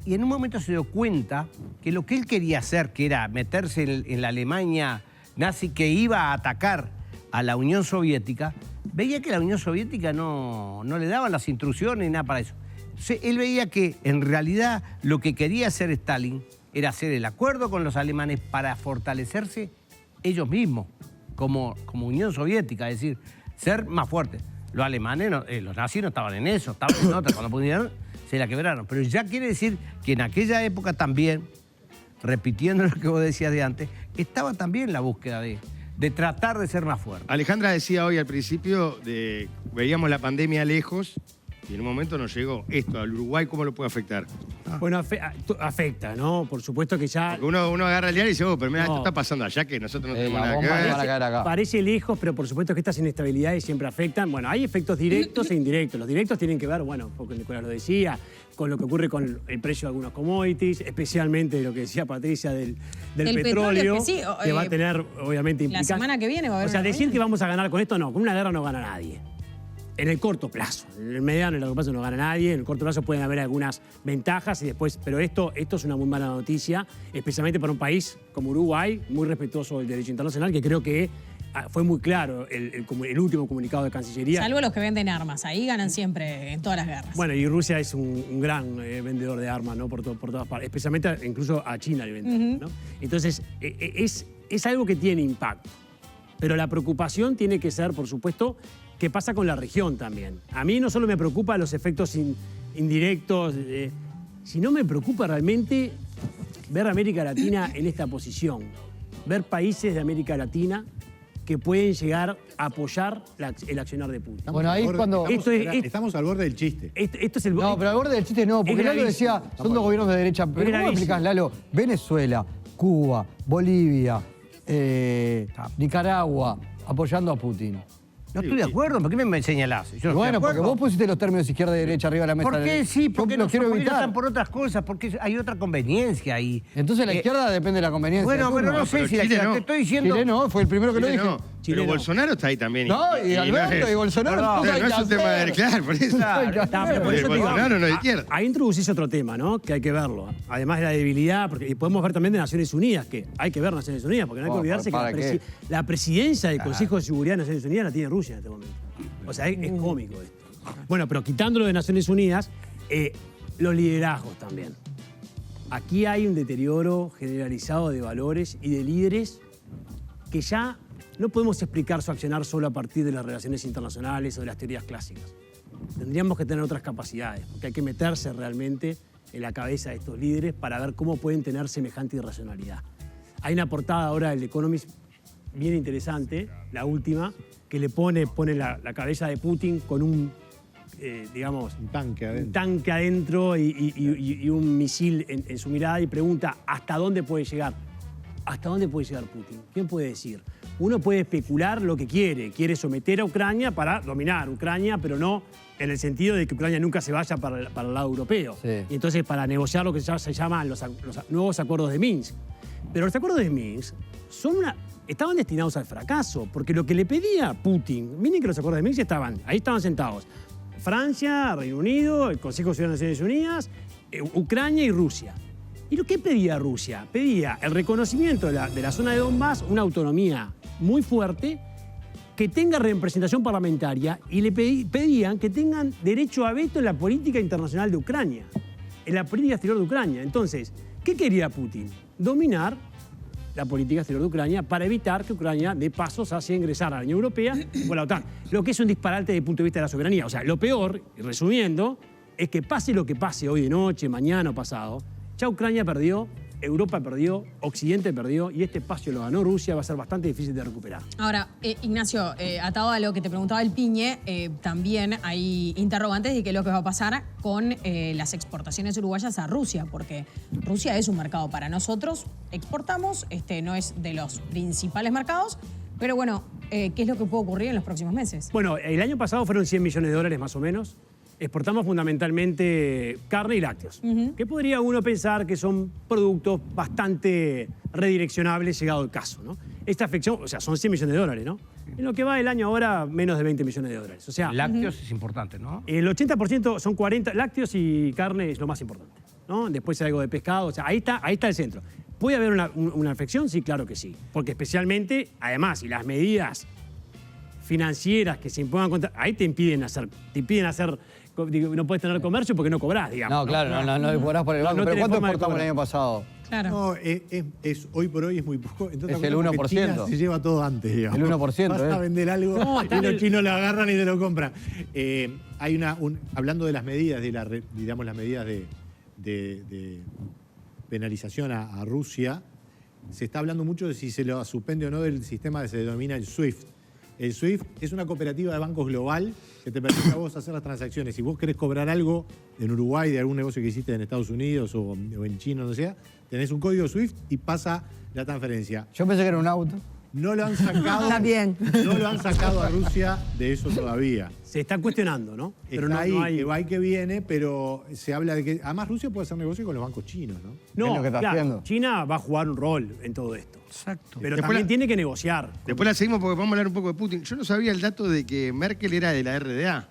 y en un momento se dio cuenta que lo que él quería hacer, que era meterse en la Alemania nazi que iba a atacar a la Unión Soviética, veía que la Unión Soviética no le daban las instrucciones ni nada para eso. Entonces, él veía que en realidad lo que quería hacer Stalin era hacer el acuerdo con los alemanes para fortalecerse ellos mismos como Unión Soviética, es decir, ser más fuertes. Los alemanes, los nazis no estaban en eso, estaban en otra. Cuando pudieron, se la quebraron. Pero ya quiere decir que en aquella época también, repitiendo lo que vos decías de antes, estaba también la búsqueda de tratar de ser más fuerte. Alejandra decía hoy al principio, veíamos la pandemia lejos y en un momento nos llegó esto al Uruguay. ¿Cómo lo puede afectar? Bueno, afecta, ¿no? Por supuesto que ya... Porque uno agarra el diario y dice, pero mira, esto está pasando allá, que nosotros no tenemos nada que ver. Parece lejos, pero por supuesto que estas inestabilidades siempre afectan. Bueno, hay efectos directos e indirectos. Los directos tienen que ver, bueno, porque Nicolás lo decía, con lo que ocurre con el precio de algunos commodities, especialmente lo que decía Patricia del petróleo, que, sí, que va a tener, obviamente, implicaciones. La semana que viene va a haber. O sea, decir que vamos a ganar con esto, no. Con una guerra no gana nadie. En el corto plazo. En el mediano, en el largo plazo no gana nadie. En el corto plazo pueden haber algunas ventajas y después... Pero esto es una muy mala noticia, especialmente para un país como Uruguay, muy respetuoso del derecho internacional, que creo que fue muy claro el último comunicado de Cancillería. Salvo los que venden armas. Ahí ganan siempre en todas las guerras. Bueno, y Rusia es un gran vendedor de armas, ¿no? Por todas partes. Especialmente, incluso a China le venden, ¿no? Entonces, es algo que tiene impacto. Pero la preocupación tiene que ser, por supuesto, qué pasa con la región también. A mí no solo me preocupan los efectos indirectos, sino me preocupa realmente ver a América Latina en esta posición. Ver países de América Latina que pueden llegar a apoyar el accionar de Putin. Bueno, ahí cuando... Estamos al borde del chiste. Esto es el... No, pero al borde del chiste no, porque Lalo decía, son dos gobiernos de derecha. Pero ¿cómo explicás, Lalo? Venezuela, Cuba, Bolivia, Nicaragua, apoyando a Putin. No estoy de acuerdo, ¿por qué me señalás? Yo no bueno, estoy de porque vos pusiste los términos izquierda y derecha arriba de la mesa. ¿Por qué sí? Porque lo quiero evitar. están por otras cosas, porque hay otra conveniencia ahí. Entonces la izquierda depende de la conveniencia. Bueno, pero no sé si la izquierda, te estoy diciendo... Chile no, fue el primero que lo dije. Pero Bolsonaro está ahí también. No, y Alberto y Bolsonaro no es un tema de... Claro, por eso. Bolsonaro no es de izquierda. Ahí introducís otro tema, ¿no? Que hay que verlo. Además de la debilidad, porque podemos ver también de Naciones Unidas, que hay que ver Naciones Unidas, porque no hay que olvidarse que la presidencia del Consejo de Seguridad de Naciones Unidas la tiene Rusia en este momento. O sea, es cómico esto. Bueno, pero quitándolo de Naciones Unidas, los liderazgos también. Aquí hay un deterioro generalizado de valores y de líderes que ya no podemos explicar su accionar solo a partir de las relaciones internacionales o de las teorías clásicas. Tendríamos que tener otras capacidades, porque hay que meterse realmente en la cabeza de estos líderes para ver cómo pueden tener semejante irracionalidad. Hay una portada ahora del Economist bien interesante, la última, que le pone la cabeza de Putin con un, digamos... Un tanque adentro. Un tanque adentro y un misil en su mirada y pregunta ¿hasta dónde puede llegar? ¿Hasta dónde puede llegar Putin? ¿Quién puede decir? Uno puede especular lo que quiere. Quiere someter a Ucrania para dominar Ucrania, pero no en el sentido de que Ucrania nunca se vaya para el lado europeo. Sí. Y entonces para negociar lo que se llaman los nuevos acuerdos de Minsk. Pero los acuerdos de Minsk estaban destinados al fracaso, porque lo que le pedía Putin, miren que los acuerdos de Minsk ahí estaban sentados Francia, Reino Unido, el Consejo de Seguridad de Naciones Unidas, Ucrania y Rusia. ¿Y lo que pedía Rusia? Pedía el reconocimiento de la zona de Donbass, una autonomía muy fuerte, que tenga representación parlamentaria, y le pedían que tengan derecho a veto en la política internacional de Ucrania, en la política exterior de Ucrania. Entonces, ¿qué quería Putin? Dominar la política exterior de Ucrania para evitar que Ucrania dé pasos hacia ingresar a la Unión Europea o a la OTAN. Lo que es un disparate desde el punto de vista de la soberanía. O sea, lo peor, y resumiendo, es que pase lo que pase hoy de noche, mañana o pasado, ya Ucrania perdió Europa perdió, Occidente perdió y este espacio lo ganó Rusia, va a ser bastante difícil de recuperar. Ahora, Ignacio, atado a lo que te preguntaba el Piñe, también hay interrogantes de qué es lo que va a pasar con las exportaciones uruguayas a Rusia, porque Rusia es un mercado para nosotros, exportamos, no es de los principales mercados, pero bueno, ¿qué es lo que puede ocurrir en los próximos meses? Bueno, el año pasado fueron 100 millones de dólares más o menos. Exportamos fundamentalmente carne y lácteos, que podría uno pensar que son productos bastante redireccionables llegado el caso, ¿no? Esta afección, o sea, son 100 millones de dólares, ¿no? En lo que va el año ahora, menos de 20 millones de dólares. O sea, Lácteos es importante, ¿no? el 80% son 40, lácteos y carne es lo más importante, ¿no? Después hay algo de pescado, o sea, ahí está el centro. ¿Puede haber una afección? Sí, claro que sí. Porque especialmente, además, y las medidas financieras que se impongan contra... Ahí te impiden hacer no puedes tener comercio porque no cobrás, digamos. No, claro, no cobrás por el banco. No ¿Pero tenés cuánto forma de exportamos el cobrar. año pasado? Claro. No, hoy por hoy es muy poco. Entonces, Es el porque 1%. China se lleva todo antes, digamos. El 1%, Vas a vender algo No, y los chinos lo agarran y te lo compran. Hay hablando de las medidas, digamos las medidas de penalización a Rusia, se está hablando mucho de si se lo suspende o no del sistema que se denomina el SWIFT. El SWIFT es una cooperativa de bancos global que te permite a vos hacer las transacciones. Si vos querés cobrar algo en Uruguay de algún negocio que hiciste en Estados Unidos o en China, no sea, tenés un código SWIFT y pasa la transferencia. Yo pensé que era un auto. No lo han sacado. Está bien. No lo han sacado a Rusia de eso todavía. Se está cuestionando, ¿no? Pero no, ahí, no hay... que va y que viene, pero se habla de que además Rusia puede hacer negocio con los bancos chinos, ¿no? No, Es lo que está claro, haciendo. China va a jugar un rol en todo esto. Exacto. Pero Después también la- tiene que negociar. Después la seguimos porque vamos a hablar un poco de Putin. Yo no sabía el dato de que Merkel era de la RDA.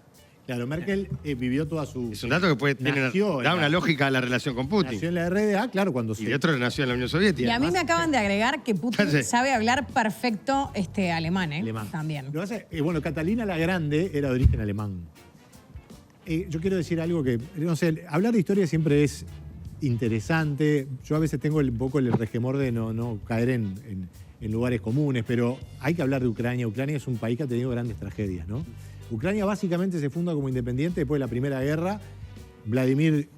Claro, Merkel vivió toda su... Es un dato que puede Nació da en una la- lógica a la relación con Putin. Nació en la RDA, claro, cuando Y de otro nació en la Unión Y Soviética. a mí me acaban de agregar que Putin Sí. sabe hablar perfecto alemán, ¿eh? Alemán. También. Lo que pasa es, bueno, Catalina la Grande era de origen alemán. Yo quiero decir algo que, no sé, hablar de historia siempre es interesante. Yo a veces tengo un poco el resquemor de no caer en lugares comunes, pero hay que hablar de Ucrania. Ucrania es un país que ha tenido grandes tragedias, ¿no? Ucrania básicamente se funda como independiente después de la Primera Guerra. Vladimir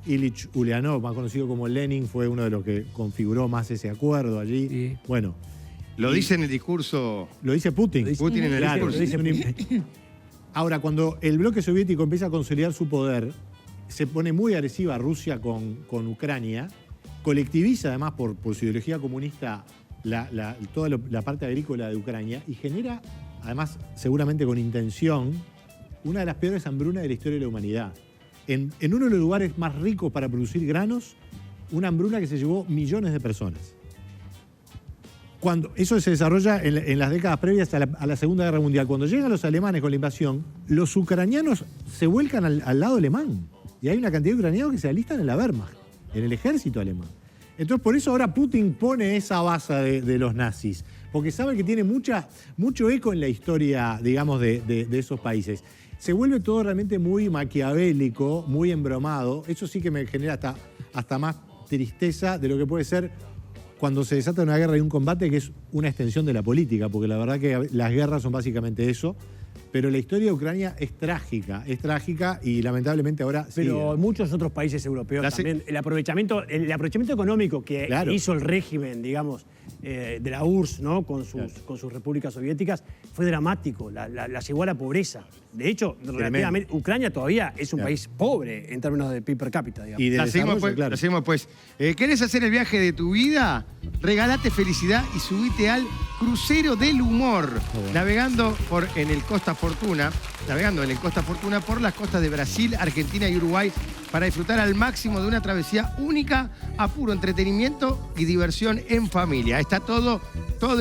Ilich Ulyanov, más conocido como Lenin, fue uno de los que configuró más ese acuerdo allí. Sí. Bueno, Lo dice en el discurso. lo dice Putin. Putin en el Claro, discurso. lo dice Ahora, cuando el bloque soviético empieza a consolidar su poder, se pone muy agresiva Rusia con Ucrania, colectiviza además por su ideología comunista toda la parte agrícola de Ucrania y genera, además seguramente con intención, una de las peores hambrunas de la historia de la humanidad. En uno de los lugares más ricos para producir granos, una hambruna que se llevó millones de personas. Cuando eso se desarrolla en las décadas previas a la Segunda Guerra Mundial. Cuando llegan los alemanes con la invasión, los ucranianos se vuelcan al lado alemán. Y hay una cantidad de ucranianos que se alistan en la Wehrmacht, en el ejército alemán. Entonces, por eso ahora Putin pone esa base de los nazis, porque sabe que tiene mucho eco en la historia, digamos, de esos países. Se vuelve todo realmente muy maquiavélico, muy embromado. Eso sí que me genera hasta más tristeza de lo que puede ser cuando se desata una guerra y un combate, que es una extensión de la política, porque la verdad que las guerras son básicamente eso. Pero la historia de Ucrania es trágica y lamentablemente ahora Pero sigue. muchos otros países europeos La también, el aprovechamiento económico que Claro. hizo el régimen, digamos, de la URSS, ¿no? Con sus repúblicas soviéticas, fue dramático, la llevó a la pobreza. De hecho, relativamente, Ucrania todavía es un Claro. país pobre en términos de PIB per cápita, digamos. Y de La seguimos desarrollo, pues. claro. La seguimos pues. ¿Querés hacer el viaje de tu vida? Regalate felicidad y subite al crucero del humor. bueno. Navegando en el Costa Fortuna por las costas de Brasil, Argentina y Uruguay para disfrutar al máximo de una travesía única a puro entretenimiento y diversión en familia. Está todo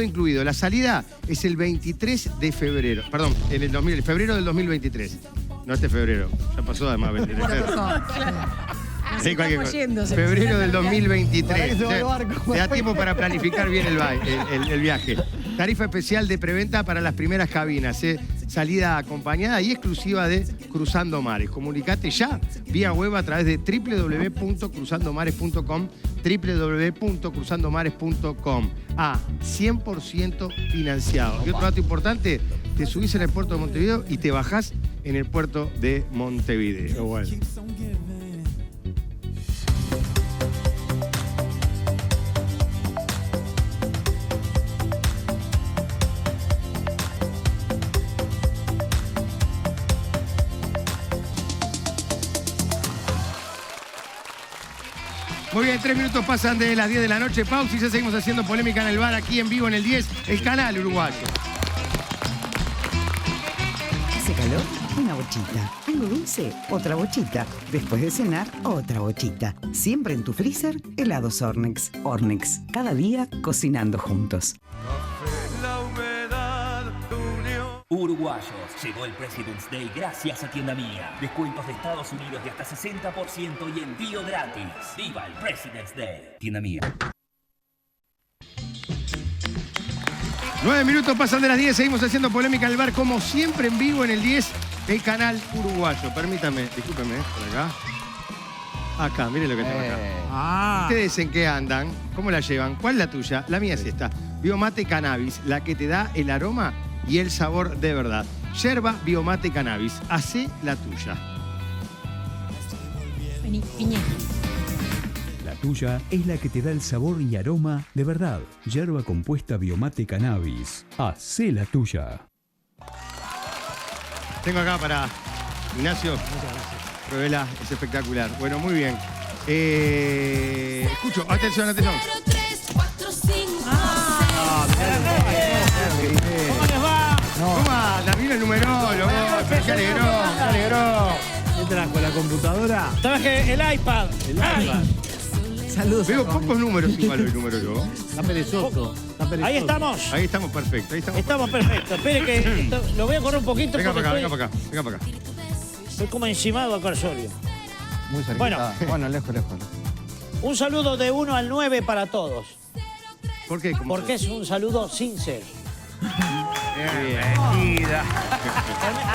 incluido. La salida es el 23 de febrero. Perdón, en febrero del 2023. No este febrero. Ya pasó además 23 de febrero. Nos Sí, cualquier estamos cosa. yendo, se Febrero del Para 2023. que se va el barco. Te da tiempo para planificar bien el viaje. Tarifa especial de preventa para las primeras cabinas. Salida acompañada y exclusiva de Cruzando Mares. Comunicate ya vía web a través de www.cruzandomares.com www.cruzandomares.com 100% financiado. Y otro dato importante, te subís en el puerto de Montevideo y te bajás en el puerto de Montevideo. Qué bueno. bien, 3 minutos pasan de las 10 de la noche. Pausa y ya seguimos haciendo polémica en el bar aquí en vivo en el 10, el canal uruguayo. ¿Hace calor? Una bochita. ¿Algo dulce? Otra bochita. Después de cenar, otra bochita. Siempre en tu freezer, helados Ornex. Ornex, cada día cocinando juntos. Uruguayos, llegó el President's Day gracias a Tienda Mía. Descuentos de Estados Unidos de hasta 60% y envío gratis. ¡Viva el President's Day! Tienda Mía. 9 minutos pasan de las 10, seguimos haciendo polémica en el bar, como siempre en vivo en el 10, el canal uruguayo. Permítame, discúlpeme, por acá. Acá, miren lo que tengo acá. ¿Ustedes en qué andan? ¿Cómo la llevan? ¿Cuál es la tuya? La mía es esta. Biomate Cannabis, la que te da el aroma y el sabor de verdad. Yerba Biomate Cannabis, hacé la tuya. Vení, piñe. La tuya es la que te da el sabor y aroma de verdad. Yerba compuesta Biomate Cannabis. Hacé la tuya. Tengo acá para Ignacio. Muchas gracias. Pruébela, es espectacular. Bueno, muy bien. Escucho, atención, atención. ¿Cómo les va? ¿Cómo anda? Vino el numerólogo. ¡Qué alegró! ¿Qué trajo? ¿La computadora? Traje el iPad. Saludos. Veo pocos números igual el numerólogo. Está perezoso. Ahí estamos. Ahí estamos perfecto. Ahí Estamos perfectos. Espere que lo voy a correr un poquito. Venga porque para acá, venga para acá. Estoy como encimado acá al solio. Muy cerquita. Bueno, lejos. Un saludo de 1 al 9 para todos. ¿Por qué? Porque es un saludo sincero. Mentira.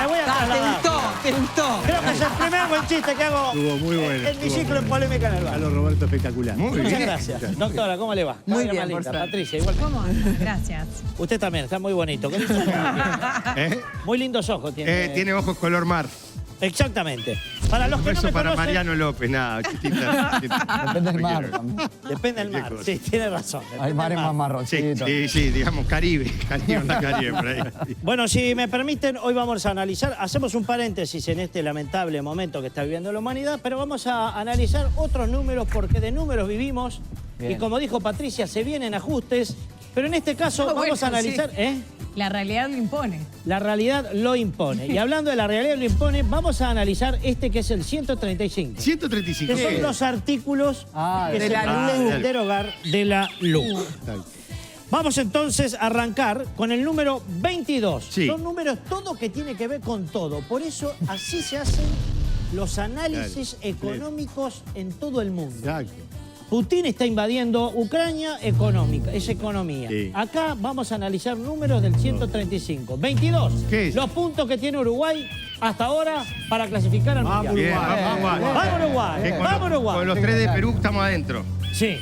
Me voy a trasladar. Te gustó. Creo que es el primer buen chiste que hago Estuvo muy bueno. en mi ciclo en polémica en el bar. Carlos Roberto, espectacular. Muy Muchas bien. gracias. Doctora, ¿cómo le va? Muy Cada bien, más por linda. suerte. Patricia, igual. ¿Cómo? Gracias. Usted también, está muy bonito. Qué lindos ojos tiene. ¿Eh? Muy lindos ojos tiene. Tiene ojos color mar. Exactamente. Para los Un que no beso me para conocen, Mariano López, nada, chistita. Depende del mar también. depende del mar. cosa. Sí, tiene razón. depende Hay mares del mar. más Sí, marroncitos. sí, digamos Caribe. Caribe por ahí. Bueno, si me permiten, hoy vamos a analizar, hacemos un paréntesis en este lamentable momento que está viviendo la humanidad, pero vamos a analizar otros números porque de números vivimos. Bien. Y como dijo Patricia, se vienen ajustes, pero en este caso Ah, vamos a bueno, analizar... sí. La realidad lo impone. La realidad lo impone. Y hablando de la realidad lo impone, vamos a analizar este que es el 135. 135. Que son los artículos que de se la pretenden luz. derogar de la luz. Vamos entonces a arrancar con el número 22. Sí. Son números todo que tiene que ver con todo. Por eso así se hacen los análisis económicos en todo el mundo. Exacto. Putin está invadiendo Ucrania, es economía. Sí. Acá vamos a analizar números del 135. 22. ¿Qué es? Los puntos que tiene Uruguay hasta ahora para clasificar al Mundial. Bien, vamos Uruguay. Que con Vamos los- Uruguay. Con los 3 de Perú estamos adentro. Sí.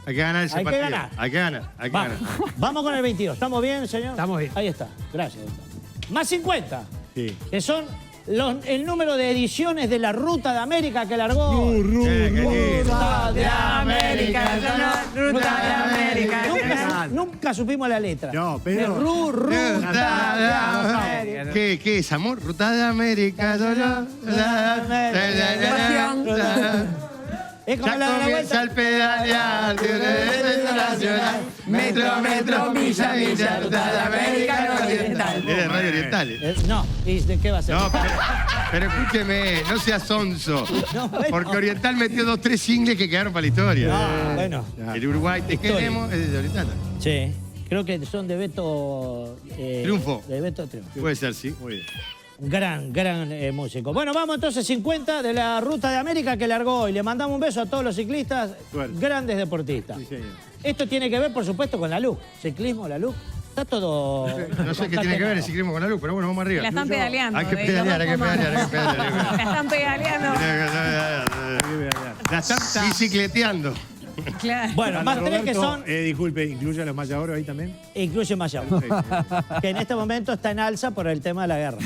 Hay que ganar ese Hay que partido. ganar. Hay que ganar. Vamos. Vamos con el 22. ¿Estamos bien, señor? Estamos bien. Ahí está. Gracias, doctor. Más 50. Sí. Que son el número de ediciones de la Ruta de América que largó. Ruta de América. Ruta de América. Nunca supimos la letra. No, pero- Ruta de América. ¿Qué es, amor? Ruta de América. Es como Ya la de la comienza vuelta. el pedalear de una nacional. Metro, milla, Ruta de América Oriental. Es de Radio Oriental. No, ¿y de qué va a ser? No, pero escúcheme, no seas sonso. No, bueno. Porque Oriental metió 2, 3 singles que quedaron para la historia. Ah, bueno. El Uruguay te Historia. queremos es de Oriental. Sí, creo que son de Beto... Triunfo. De Beto Triunfo. Puede ser, sí. Muy bien. Gran músico. Bueno, vamos entonces 50 de la Ruta de América que largó hoy. Le mandamos un beso a todos los ciclistas, Suerte. grandes deportistas. Sí, señor. Esto tiene que ver, por supuesto, con la luz. Ciclismo, la luz. Está todo... No sé qué tiene que ver el ciclismo con la luz, pero bueno, vamos arriba. La están pedaleando. Hay que de pedalear, los hay que dos pedalear, hay que comandos. pedalear. La están pedaleando. La están bicicleteando. Claro. Bueno, más tres que son... disculpe, ¿incluye a los Mayaoros ahí también? Incluye Mayao, que en este momento está en alza por el tema de la guerra.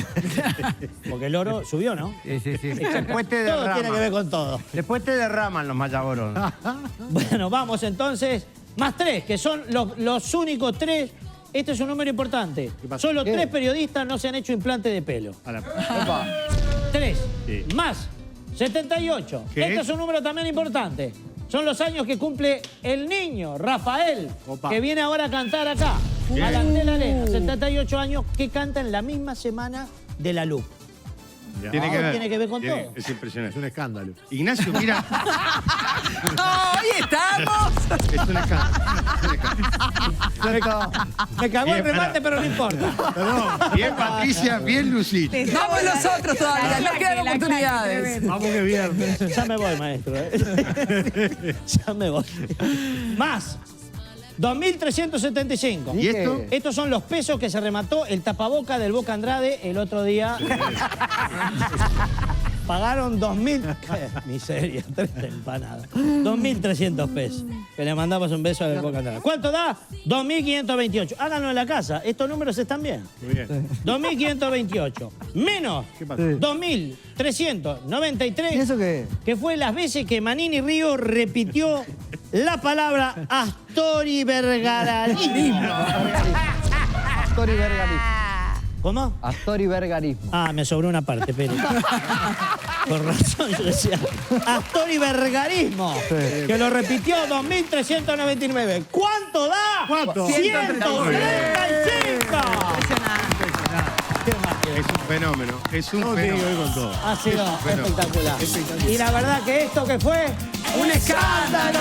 Porque el oro subió, ¿no? Sí. Después te Todo tiene que ver derraman. con todo. Después te derraman los mayaboros. Bueno, vamos entonces. Más tres, que son los únicos tres. Este es un número importante. pasó? Solo 3 periodistas no se han hecho implante de pelo. A la... 3. Sí. Más 78. ¿Qué? Este es un número también importante. Son los años que cumple el niño, Rafael, Opa. que viene ahora a cantar acá. A la Arena, 78 años, que canta en la misma semana de la Luc. Tiene que ver. Tiene que ver con todo. Es impresionante. Es un escándalo. Ignacio, mira, ¡Hoy estamos! es un escándalo. Me cagó Bien, el remate, pará. pero no importa. Bien, Patricia, bien, Lucita. Vamos nosotros todavía, nos quedan oportunidades. Vamos que viernes. Ya me voy, maestro. Ya me voy. Más. 2.375. ¿Y esto? Estos son los pesos que se remató el tapaboca del Boca Andrade el otro día. Pagaron 2.000... ¡Qué miseria! 3 empanadas. 2.300 pesos. Que le mandamos un beso al Boca Andrade. ¿Cuánto da? 2.528. Háganlo en la casa. Estos números están bien. Muy bien. 2.528. Menos ¿Qué pasó? 2.393. ¿Y eso qué? Que fue las veces que Manini Río repitió la palabra Astori Vergararismo. Astori Vergarismo. ¿Cómo? Astori Vergarismo. Ah, me sobró una parte, Pérez. Por razón yo decía Astori Vergarismo. Sí. Que lo repitió 2.399. ¿Cuánto da? ¿Cuánto? 135. Es un fenómeno. Es un Todo tiene que ver fenómeno. con todo. Ha sido Bueno, espectacular. Y la verdad que esto que fue un escándalo.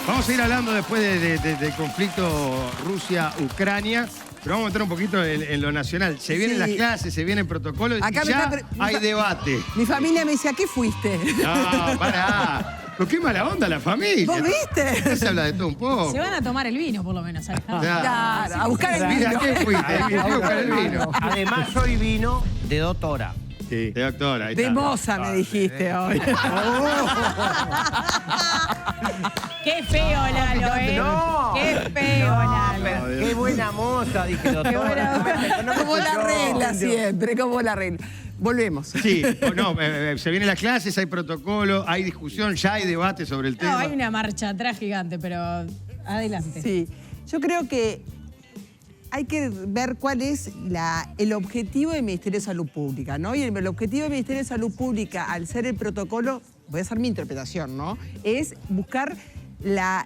Vamos a ir hablando después del conflicto Rusia-Ucrania, pero vamos a meter un poquito en lo nacional. Se vienen Sí. las clases, se viene el protocolo Acá y me ya está- hay debate. Mi familia me dice, ¿a qué fuiste? No, pará. Pero qué mala onda la familia. ¿Vos viste? Acá se habla de todo un poco. Se van a tomar el vino, por lo menos, Alejandro. Claro, a buscar el Mira, vino. ¿qué fuiste? Fui a buscar el vino. Además, hoy vino de doctora. Sí. De doctora, ahí De está. moza me dijiste hoy. Qué feo, Lalo, ¿eh? No. Qué feo, Lalo. Pero qué buena moza, dije Qué buena doctora. Como la regla siempre, como la regla. Volvemos. Sí, no, se vienen las clases, hay protocolo, hay discusión, ya hay debate sobre el No, tema. hay una marcha atrás gigante, pero adelante. Sí, yo creo que hay que ver cuál es el objetivo del Ministerio de Salud Pública, ¿no? Y el objetivo del Ministerio de Salud Pública, al ser el protocolo, voy a hacer mi interpretación, ¿no? Es buscar la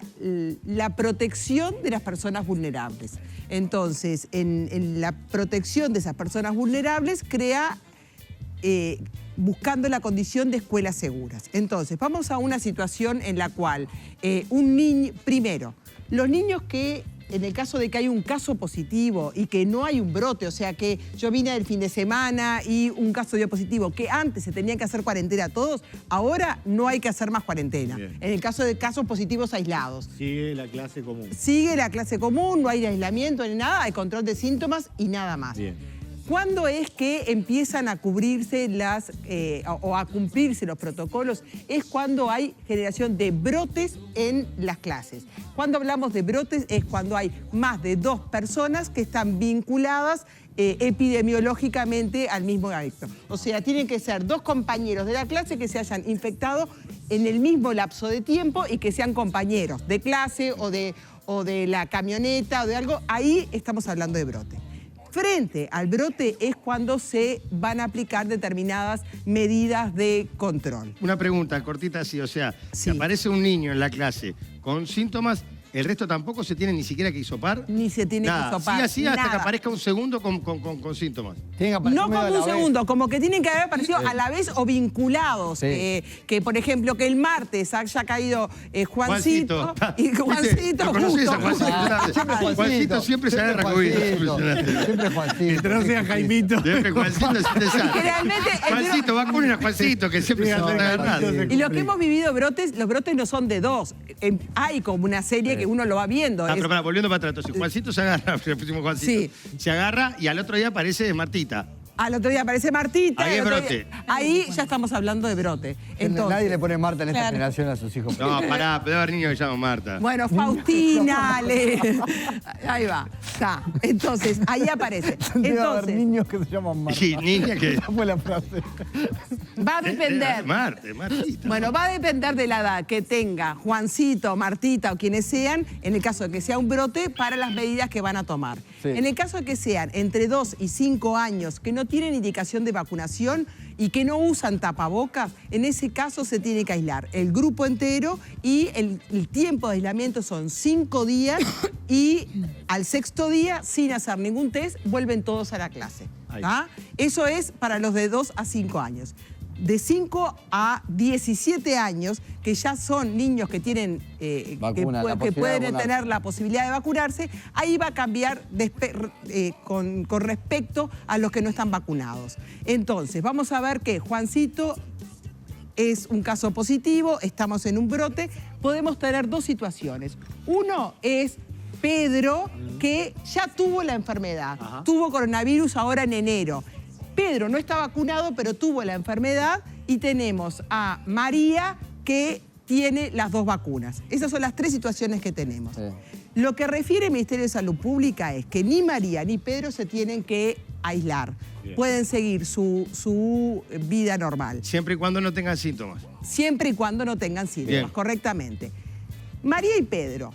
protección de las personas vulnerables. Entonces, en la protección de esas personas vulnerables, crea buscando la condición de escuelas seguras. Entonces, vamos a una situación en la cual un niño, primero, los niños que, en el caso de que hay un caso positivo y que no hay un brote, o sea que yo vine el fin de semana y un caso dio positivo, que antes se tenían que hacer cuarentena a todos, ahora no hay que hacer más cuarentena. Bien. En el caso de casos positivos aislados. Sigue la clase común. Sigue la clase común, no hay aislamiento ni nada, hay control de síntomas y nada más. Bien. ¿Cuándo es que empiezan a cubrirse o a cumplirse los protocolos? Es cuando hay generación de brotes en las clases. Cuando hablamos de brotes es cuando hay más de 2 personas que están vinculadas epidemiológicamente al mismo adicto. O sea, tienen que ser 2 compañeros de la clase que se hayan infectado en el mismo lapso de tiempo y que sean compañeros de clase o de la camioneta o de algo. Ahí estamos hablando de brote. Frente al brote es cuando se van a aplicar determinadas medidas de control. Una pregunta cortita así, o sea, Sí. si aparece un niño en la clase con síntomas, ¿el resto tampoco se tiene ni siquiera que hisopar? Ni se tiene Nada. que hisopar. Sigue así hasta que nada. aparezca un segundo con síntomas. Tienen que aparecer No medio a como la un vez. segundo, como que tienen que haber aparecido a la vez o vinculados. Sí. Que, por ejemplo, que el martes haya caído Juancito. Y Juancito ¿Lo conoces a justo. Juancito? Siempre Juancito siempre se agarra con Juancito. impresionante. Siempre Juancito. Mientras no sea Jaimito. Siempre Juancito siempre sale. Generalmente, Juancito, vacunen a Juancito, que siempre se está agarrando. Y lo que hemos vivido brotes, los brotes no son de 2. Hay como una serie que uno lo va viendo. Ah, Es- pero volviendo para atrás, entonces Juancito se agarra, le pusimos Juancito, Sí. se agarra y al otro día aparece Martita. Al otro día aparece Martita. Ahí y al es otro brote. día- ahí ya estamos hablando de brote. Entonces, Nadie le pone Marta en esta Claro. generación a sus hijos. No, pará, debe haber niños que llaman Marta. Bueno, Faustina, ahí va, está. Entonces, ahí aparece. Debe haber Entonces, niños que se llaman Marta. Sí, niña que... Esa fue la frase. va a depender. Martita. Bueno, va a depender de la edad que tenga Juancito, Martita o quienes sean, en el caso de que sea un brote, para las medidas que van a tomar. Sí. En el caso de que sean entre 2 y 5 años que no tienen indicación de vacunación y que no usan tapabocas, en ese caso se tiene que aislar el grupo entero y el tiempo de aislamiento son 5 días y al 6º día, sin hacer ningún test, vuelven todos a la clase. Eso es para los de 2 a 5 años. De 5 a 17 años, que ya son niños que tienen que pueden tener la posibilidad de vacunarse, ahí va a cambiar con respecto a los que no están vacunados. Entonces, vamos a ver que Juancito es un caso positivo, estamos en un brote, podemos tener 2 situaciones. Uno es Pedro, que ya tuvo la enfermedad, tuvo coronavirus ahora en enero. Pedro no está vacunado, pero tuvo la enfermedad, y tenemos a María, que tiene las 2 vacunas. Esas son las 3 situaciones que tenemos. Sí. Lo que refiere el Ministerio de Salud Pública es que ni María ni Pedro se tienen que aislar. Bien. Pueden seguir su vida normal. Siempre y cuando no tengan síntomas. Siempre y cuando no tengan síntomas, bien, correctamente. María y Pedro.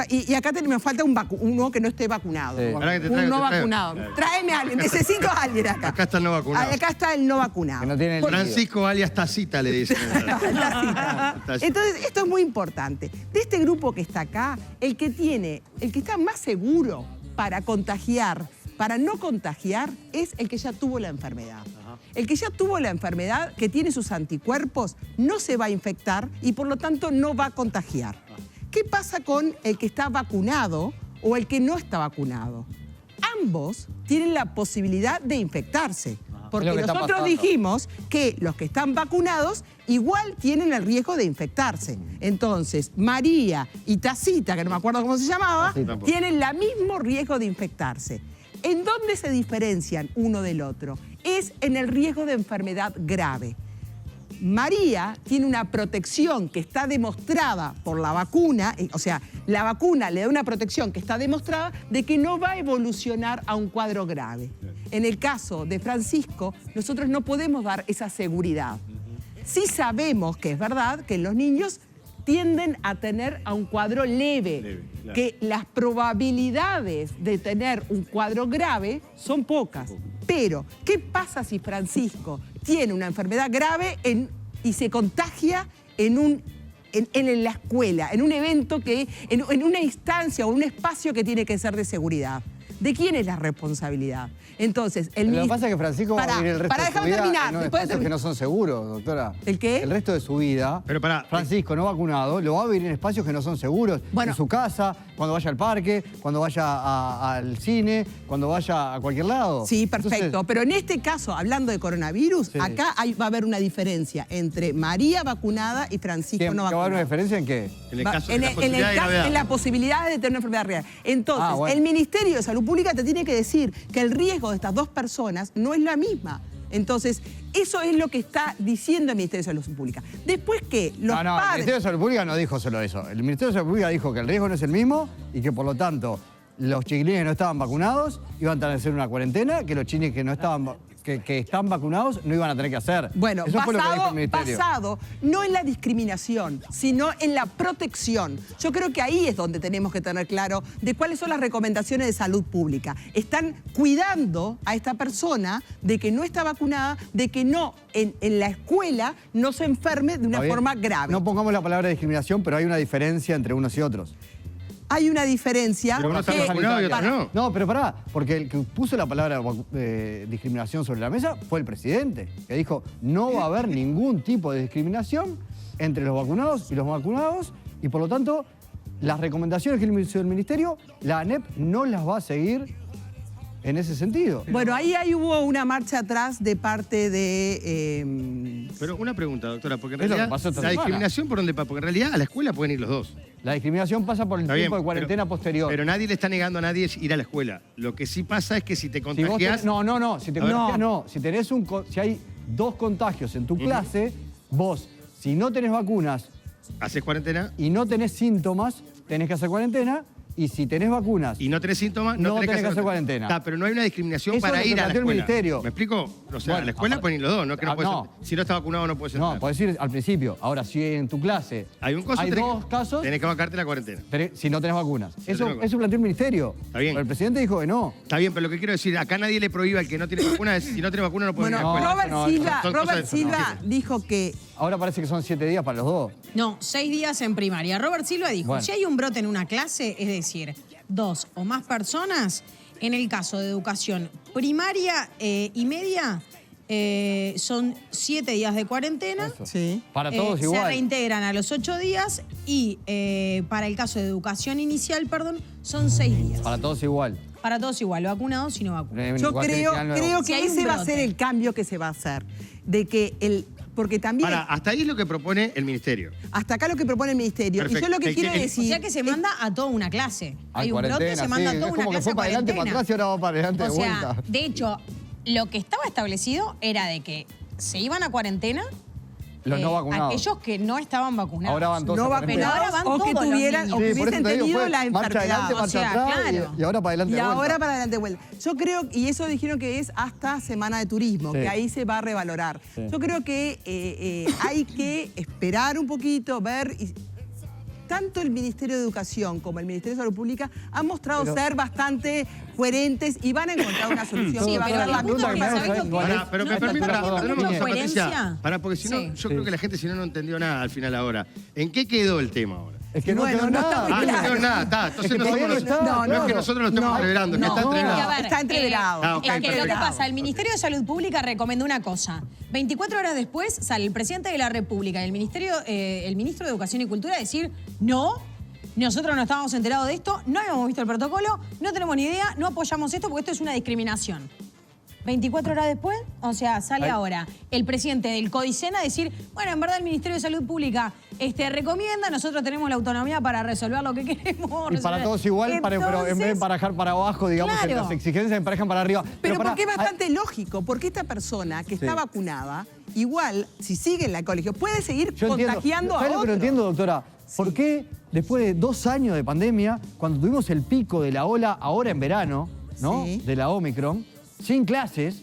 Y acá me falta uno que no esté vacunado. Sí. Un no vacunado. Tráeme a alguien, necesito a alguien acá. Acá está el no vacunado. Acá está el no vacunado. Que no tiene el Francisco alias Tacita, le dicen. Entonces, esto es muy importante. De este grupo que está acá, el que está más seguro para contagiar, para no contagiar, es el que ya tuvo la enfermedad. El que ya tuvo la enfermedad, que tiene sus anticuerpos, no se va a infectar y por lo tanto no va a contagiar. ¿Qué pasa con el que está vacunado o el que no está vacunado? Ambos tienen la posibilidad de infectarse. Porque nosotros dijimos que los que están vacunados igual tienen el riesgo de infectarse. Entonces, María y Tacita, que no me acuerdo cómo se llamaba, tienen el mismo riesgo de infectarse. ¿En dónde se diferencian uno del otro? Es en el riesgo de enfermedad grave. María tiene una protección que está demostrada por la vacuna, o sea, la vacuna le da una protección que está demostrada de que no va a evolucionar a un cuadro grave. En el caso de Francisco, nosotros no podemos dar esa seguridad. Sí sabemos que es verdad que los niños tienden a tener a un cuadro leve, claro, que las probabilidades de tener un cuadro grave son pocas. Pero, ¿qué pasa si Francisco tiene una enfermedad grave y se contagia en la escuela, en un evento en una instancia o un espacio que tiene que ser de seguridad? ¿De quién es la responsabilidad? Entonces, Lo que pasa es que Francisco va a vivir el resto de su vida en espacios que no son seguros, doctora. ¿El qué? El resto de su vida, Francisco no vacunado, lo va a vivir en espacios que no son seguros. Bueno, en su casa, cuando vaya al parque, cuando vaya al cine, cuando vaya a cualquier lado. Sí, perfecto. Entonces, pero en este caso, hablando de coronavirus, sí, acá va a haber una diferencia entre María vacunada y Francisco no vacunado. ¿Va a haber una diferencia en qué? En la posibilidad de tener una enfermedad real. Entonces, el Ministerio de Salud Pública te tiene que decir que el riesgo de estas 2 personas no es la misma. Entonces, eso es lo que está diciendo el Ministerio de Salud Pública. Después que los padres... el Ministerio de Salud Pública no dijo solo eso. El Ministerio de Salud Pública dijo que el riesgo no es el mismo y que, por lo tanto, los chiquilines que no estaban vacunados iban a tener que hacer una cuarentena, que los chiquilines que no estaban... Que están vacunados no iban a tener que hacer. Bueno, basado no en la discriminación, sino en la protección. Yo creo que ahí es donde tenemos que tener claro de cuáles son las recomendaciones de salud pública. Están cuidando a esta persona de que no está vacunada, de que no en la escuela no se enferme de una forma grave. No pongamos la palabra discriminación, pero hay una diferencia entre unos y otros. Hay una diferencia. Pero uno está vacunado y otro no. No, pero pará, porque el que puso la palabra discriminación sobre la mesa fue el presidente, que dijo no va a haber ningún tipo de discriminación entre los vacunados y los vacunados, y por lo tanto las recomendaciones que hizo el ministerio, la ANEP no las va a seguir en ese sentido. Bueno, ahí hubo una marcha atrás de parte de... Pero una pregunta, doctora, porque en realidad la discriminación por dónde pasa, porque en realidad a la escuela pueden ir los dos. La discriminación pasa por el tiempo de cuarentena posterior. Pero nadie le está negando a nadie ir a la escuela. Lo que sí pasa es que si te contagias... Si te contagias, no. Si hay 2 contagios en tu clase, vos, si no tenés vacunas... ¿Haces cuarentena? Y no tenés síntomas, tenés que hacer cuarentena. Y si tenés vacunas... Y no tenés síntomas, no tenés que hacer cuarentena. Pero no hay una discriminación Eso para es lo ir que a la planteó el escuela. ministerio. ¿Me explico? O sea, Bueno, a la escuela pueden ir los dos, no que no puedes no. Si no está vacunado no puedes entrar. No, podés ir al principio. Ahora, si en tu clase Hay un coso, hay tenés dos casos, tenés que bancarte la cuarentena. si no tenés vacunas. Eso tenés planteó el ministerio. Está bien. Pero el presidente dijo que no. Está bien, pero lo que quiero decir, acá nadie le prohíbe al que no tiene vacuna, si no tiene vacuna no puede ir a la Bueno, escuela. Robert Silva dijo que... Ahora parece que son 7 días para los dos. No, 6 días en primaria. Robert Silva dijo, Bueno. si hay un brote en una clase, es decir, 2 o más personas, en el caso de educación primaria y media, son 7 días de cuarentena. Sí. Para todos Se igual. reintegran a los 8 días y para el caso de educación inicial, son 6 días. Para todos igual. Para todos igual, vacunados y no vacunados. Yo creo Si que hay un ese va a brote. ser el cambio que se va a hacer. De que porque también... Hasta ahí es lo que propone el ministerio. Hasta acá lo que propone el ministerio. Perfecto. Y yo lo que quiero O decir... sea que se manda a toda una clase. Hay Hay un brote, cuarentena, se manda sí, a toda es una como que clase fue a para adelante, para cuarentena. atrás y ahora va para adelante O de sea, vuelta. de hecho, lo que estaba establecido era de que se iban a cuarentena Los no vacunados. aquellos que no estaban vacunados. Ahora van todos no a cuarentena. Pero ahora vacunados van o que todos los tuvieran niños. o que Sí, por hubiesen eso te digo, tenido fue la marcha enfermedad. adelante, marcha O sea, atrás claro. y ahora para adelante Y de vuelta. ahora para adelante de vuelta. Yo creo, y eso dijeron que es hasta Semana de Turismo, Sí. que ahí se va a revalorar. Sí. Yo creo que hay que esperar un poquito, ver... tanto el Ministerio de Educación como el Ministerio de Salud Pública han mostrado ser bastante coherentes y van a encontrar una solución. Sí, que va a pero ser la el punto misma es que, persona. ¿sabés lo que es? Pero No me está permite, teniendo tenemos mucha una coherencia. Patricia, porque si no, Sí. yo creo que la gente si no entendió nada al final ahora. ¿En qué quedó el tema ahora? Es que no Bueno, quedó no nada. está muy No claro. quedó nada, está. Entonces Es que no todavía somos no está, nosotros. No es que claro. nosotros lo estemos entreverando, es que No, está entreverado. a ver, Está entreverado. Ah, ok, es que lo que perfecto. pasa, el Ministerio de Salud Pública recomendó una cosa. 24 horas después sale el presidente de la República y el ministro de Educación y Cultura a decir, no, nosotros no estábamos enterados de esto, no habíamos visto el protocolo, no tenemos ni idea, no apoyamos esto porque esto es una discriminación. 24 horas después, o sea, sale ahora el presidente del CODICEN a decir, bueno, en verdad el Ministerio de Salud Pública recomienda, nosotros tenemos la autonomía para resolver lo que queremos. Y para resolver. todos igual, pero en vez de Entonces, emparejar para abajo, digamos, Claro. las exigencias se emparejan para arriba. Pero pará, porque es bastante lógico, porque esta persona que está vacunada, igual, si sigue en el colegio, puede seguir yo entiendo. contagiando a ¿Sabes lo que no otros. entiendo, doctora? ¿Por qué después de 2 años de pandemia, cuando tuvimos el pico de la ola ahora en verano, ¿no? Sí. De la Omicron, sin clases,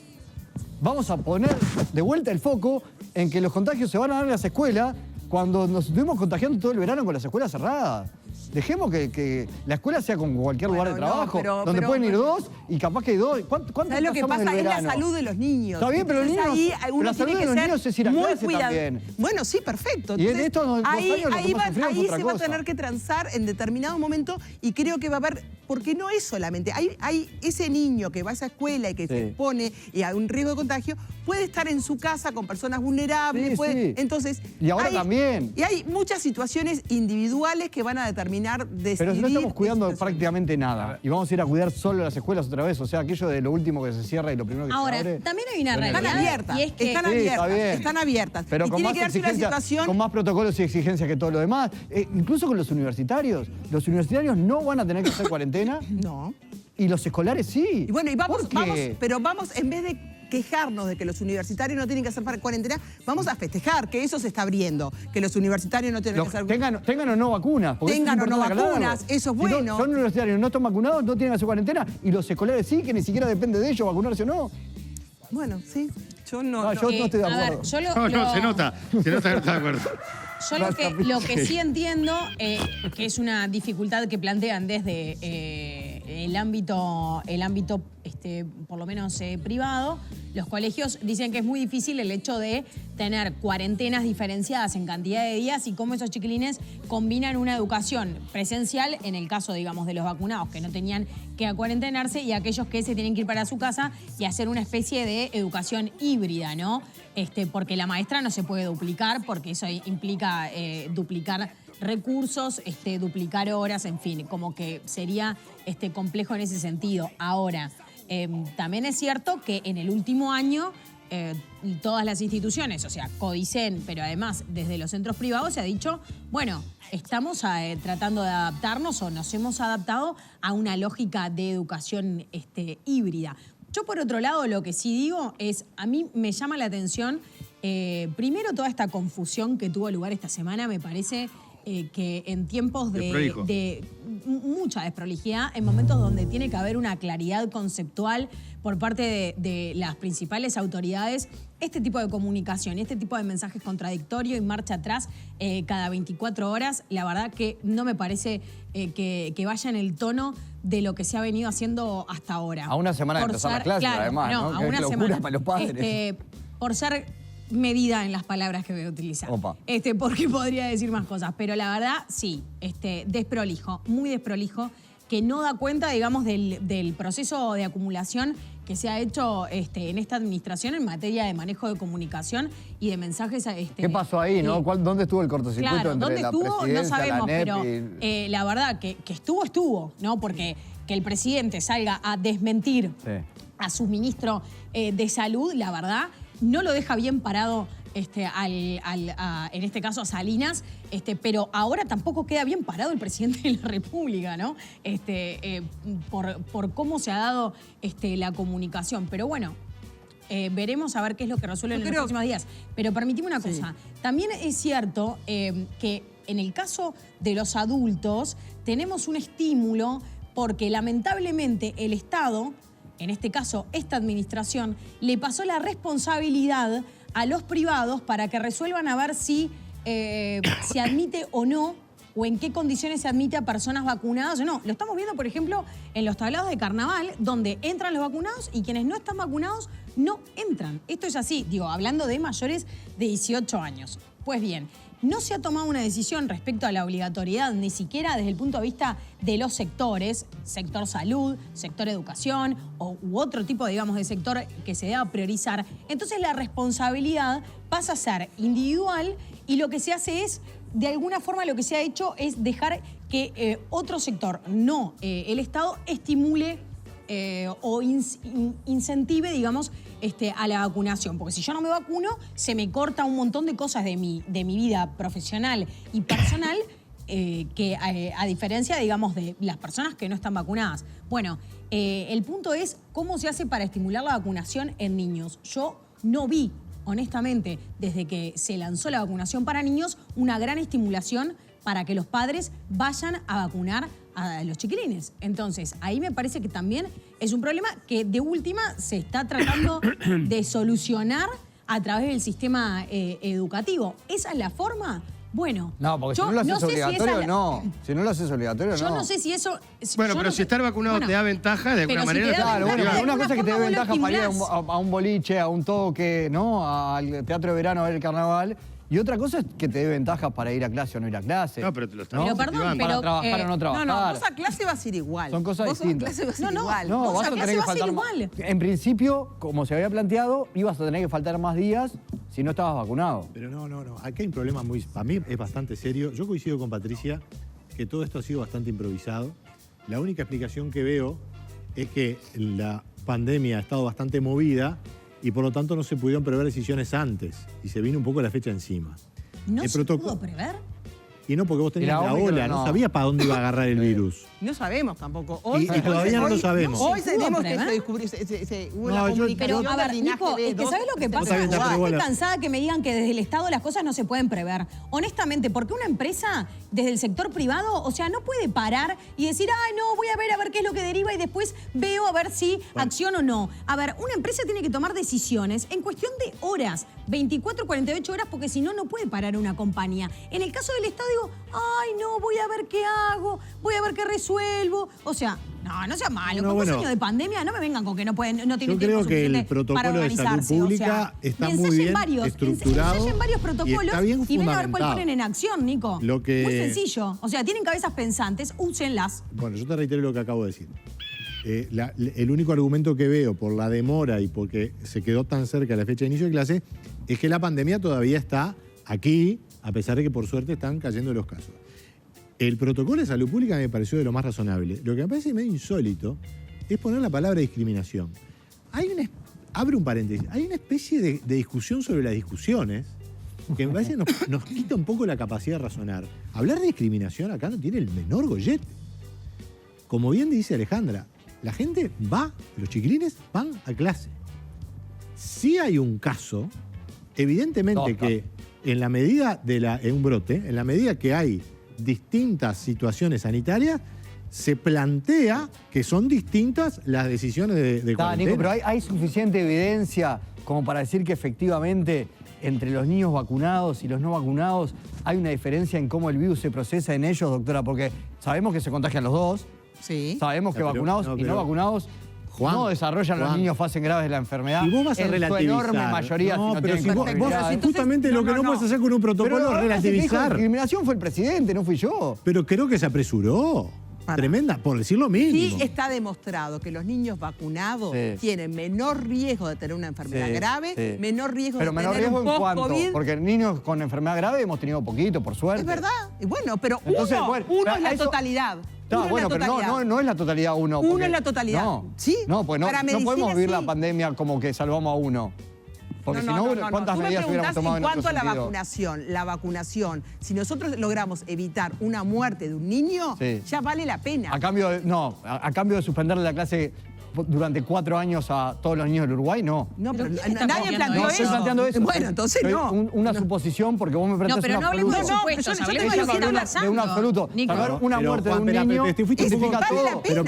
vamos a poner de vuelta el foco en que los contagios se van a dar en las escuelas cuando nos estuvimos contagiando todo el verano con las escuelas cerradas? Dejemos que la escuela sea como cualquier lugar de Bueno, no, trabajo, pero- donde pero- pueden ir 2 y capaz que hay 2. ¿Cuánto ¿Sabes lo que pasamos pasa? del Es la verano? salud de los niños. Está bien, pero los Entonces, niños- ahí pero uno la salud tiene de que los ser niños es ir a muy clase cuidado. también. Bueno, sí, perfecto. Y en estos 2 ahí, años lo que ahí hemos sufrido fue ahí otra se va a cosa. tener que transar en determinado momento y creo que va a haber, porque no es solamente, hay ese niño que va a esa escuela y que se expone y a un riesgo de contagio, puede estar en su casa con personas vulnerables, Sí, sí. entonces... Y ahora también. Y hay muchas situaciones individuales que van a determinar decidir... Pero si no estamos cuidando esa situación. prácticamente nada y vamos a ir a cuidar solo las escuelas otra vez, o sea, aquello de lo último que se cierra y lo primero que Ahora, se abre. también hay una Bueno, Están realidad. abiertas, Y es que están Sí, está abiertas, bien. están abiertas. Pero y con tiene más que darse una exigencias, situación... con más protocolos y exigencias que todo lo demás. Incluso con los universitarios. Los universitarios no van a tener que hacer cuarentena No. y los escolares sí. Y bueno, y ¿Por qué? pero vamos, en vez de quejarnos de que los universitarios no tienen que hacer cuarentena, vamos a festejar que eso se está abriendo, que los universitarios no tienen que hacer Tengan o no vacunas. porque Tengan eso es o no importante aclararlo. vacunas, eso es Si no, bueno. son universitarios, no están vacunados, no tienen que hacer cuarentena y los escolares sí, que ni siquiera depende de ellos vacunarse o no. Bueno, sí. Yo no. No, yo no estoy de a ver, acuerdo. yo lo- No, lo- se nota que no está de acuerdo. Yo lo que sí entiendo, que es una dificultad que plantean desde el ámbito por lo menos privado, los colegios dicen que es muy difícil el hecho de tener cuarentenas diferenciadas en cantidad de días y cómo esos chiquilines combinan una educación presencial, en el caso, digamos, de los vacunados que no tenían que acuarentenarse y aquellos que se tienen que ir para su casa y hacer una especie de educación híbrida, ¿no? Porque la maestra no se puede duplicar porque eso implica duplicar recursos, duplicar horas, en fin, como que sería complejo en ese sentido. Ahora, también es cierto que en el último año todas las instituciones, o sea, CODICEN, pero además desde los centros privados se ha dicho, bueno, estamos tratando de adaptarnos o nos hemos adaptado a una lógica de educación híbrida. Yo, por otro lado, lo que sí digo es, a mí me llama la atención, primero toda esta confusión que tuvo lugar esta semana, me parece que en tiempos mucha desprolijidad en momentos donde tiene que haber una claridad conceptual por parte de las principales autoridades. Este tipo de comunicación, este tipo de mensajes contradictorios y marcha atrás cada 24 horas, la verdad que no me parece que vaya en el tono de lo que se ha venido haciendo hasta ahora. A una semana de Por empezar ser- las clases, claro, además, ¿no? a Qué una locura semana. para los padres. Por ser medida en las palabras que voy a utilizar. Opa. Porque podría decir más cosas. Pero la verdad, sí, desprolijo, muy desprolijo, que no da cuenta, digamos, del proceso de acumulación que se ha hecho en esta administración en materia de manejo de comunicación y de mensajes. ¿Qué pasó ahí, no? ¿Dónde estuvo el cortocircuito Claro, entre ¿dónde la estuvo? No presidencia, sabemos, la NEP pero la verdad que estuvo, ¿no? Porque que el presidente salga a desmentir a su ministro de Salud, la verdad, no lo deja bien parado en este caso a Salinas, pero ahora tampoco queda bien parado el presidente de la República, ¿no? Por cómo se ha dado la comunicación. Pero bueno, veremos a ver qué es lo que resuelven en los próximos días. Pero permitime una cosa, también es cierto que en el caso de los adultos tenemos un estímulo porque lamentablemente el Estado, en este caso esta administración, le pasó la responsabilidad a los privados para que resuelvan a ver si se admite o no, o en qué condiciones se admite a personas vacunadas o no. Lo estamos viendo, por ejemplo, en los tablados de carnaval, donde entran los vacunados y quienes no están vacunados no entran. Esto es así, hablando de mayores de 18 años. Pues bien, no se ha tomado una decisión respecto a la obligatoriedad, ni siquiera desde el punto de vista de los sectores, sector salud, sector educación u otro tipo, digamos, de sector que se deba priorizar. Entonces la responsabilidad pasa a ser individual y lo que se hace es, de alguna forma lo que se ha hecho es dejar que otro sector, no el Estado, estimule o incentive, digamos, a la vacunación. Porque si yo no me vacuno, se me corta un montón de cosas de mi vida profesional y personal que a diferencia, digamos, de las personas que no están vacunadas. Bueno, el punto es cómo se hace para estimular la vacunación en niños. Yo no vi, honestamente, desde que se lanzó la vacunación para niños, una gran estimulación para que los padres vayan a vacunar a los chiquilines. Entonces, ahí me parece que también es un problema que de última se está tratando de solucionar a través del sistema educativo. ¿Esa es la forma? Bueno, no, porque si no lo haces obligatorio, no. Si no lo haces obligatorio, no. Yo no sé si eso... Bueno, pero si estar vacunado te da ventaja, de alguna manera... Claro, bueno, una cosa es que te dé ventaja para ir a un boliche, a un toque, ¿no? Al teatro de verano a ver el carnaval. Y otra cosa es que te dé ventajas para ir a clase o no ir a clase. No, pero te lo estás para trabajar o no trabajar. No, vos a clase vas a ir igual. Son cosas distintas. Vos a clase vas a ir igual. No, vos vas a tener que faltar igual. En principio, como se había planteado, ibas a tener que faltar más días si no estabas vacunado. Pero no. Aquí hay un problema para mí es bastante serio. Yo coincido con Patricia que todo esto ha sido bastante improvisado. La única explicación que veo es que la pandemia ha estado bastante movida y por lo tanto no se pudieron prever decisiones antes y se vino un poco la fecha encima. ¿No se pudo prever? Y no, porque vos tenías la ola, no sabías para dónde iba a agarrar el virus. No sabemos tampoco. Y todavía no lo sabemos. Hoy tenemos que se descubrió, hubo la comunicación. Pero, a ver, Nico, es que ¿sabes lo que pasa? Yo estoy cansada que me digan que desde el Estado las cosas no se pueden prever. Honestamente, porque una empresa desde el sector privado, o sea, no puede parar y decir, ay, no, voy a ver qué es lo que deriva y después veo a ver si acciono o no. A ver, una empresa tiene que tomar decisiones en cuestión de horas, 24, 48 horas, porque si no, no puede parar una compañía. En el caso del Estado digo, ay, no, voy a ver qué hago, voy a ver qué resuelvo. O sea, no sea malo. Con 2 años de pandemia no me vengan con que no tienen tiempo suficiente para organizarse. Yo creo que el protocolo de salud pública está muy bien estructurado. Ensayen varios protocolos y está bien y ven a ver cuál fundamentado. ponen en acción, Nico. Muy sencillo. O sea, tienen cabezas pensantes, úsenlas. Bueno, yo te reitero lo que acabo de decir. El único argumento que veo por la demora y porque se quedó tan cerca la fecha de inicio de clase es que la pandemia todavía está aquí, a pesar de que por suerte están cayendo los casos. El protocolo de salud pública me pareció de lo más razonable. Lo que me parece medio insólito es poner la palabra discriminación. Abre un paréntesis, hay una especie de discusión sobre las discusiones que me parece nos quita un poco la capacidad de razonar. Hablar de discriminación acá no tiene el menor gollete. Como bien dice Alejandra, la gente los chiquilines van a clase. Si hay un caso, evidentemente que en la medida en un brote, en la medida que hay distintas situaciones sanitarias, se plantea que son distintas las decisiones de cuarentena. Nico, pero hay suficiente evidencia como para decir que efectivamente entre los niños vacunados y los no vacunados hay una diferencia en cómo el virus se procesa en ellos, doctora, porque sabemos que se contagian los dos, sabemos que vacunados y no vacunados no desarrollan los niños fases graves de la enfermedad. Y vos vas a relativizar. En su enorme mayoría. No, no pero tienen si vos justamente lo que no puedes hacer con un protocolo es relativizar. La discriminación fue el presidente, no fui yo. Pero creo que se apresuró. Tremenda, por decir lo mínimo. Sí está demostrado que los niños vacunados tienen menor riesgo de tener una enfermedad grave, menor riesgo de tener un post-COVID. Porque niños con enfermedad grave hemos tenido poquito, por suerte. Es verdad. Y bueno, pero entonces, uno es la totalidad. Bueno, pero no es la totalidad uno. Uno es la totalidad. ¿Sí? No, pues no podemos vivir la pandemia como que salvamos a uno. Porque si no, ¿cuántas medidas hubiéramos tomado en cuanto a la sentido? vacunación, si nosotros logramos evitar una muerte de un niño, ya vale la pena. A cambio de suspenderle la clase durante 4 años a todos los niños del Uruguay, no. No, pero nadie planteó eso. No estoy planteando eso. Bueno, entonces no. Una suposición, porque vos me planteás no, pero no hablemos de supuestos, hablemos de lo que está pasando. De un absoluto. Salvar una muerte de un niño justifica todo. Pero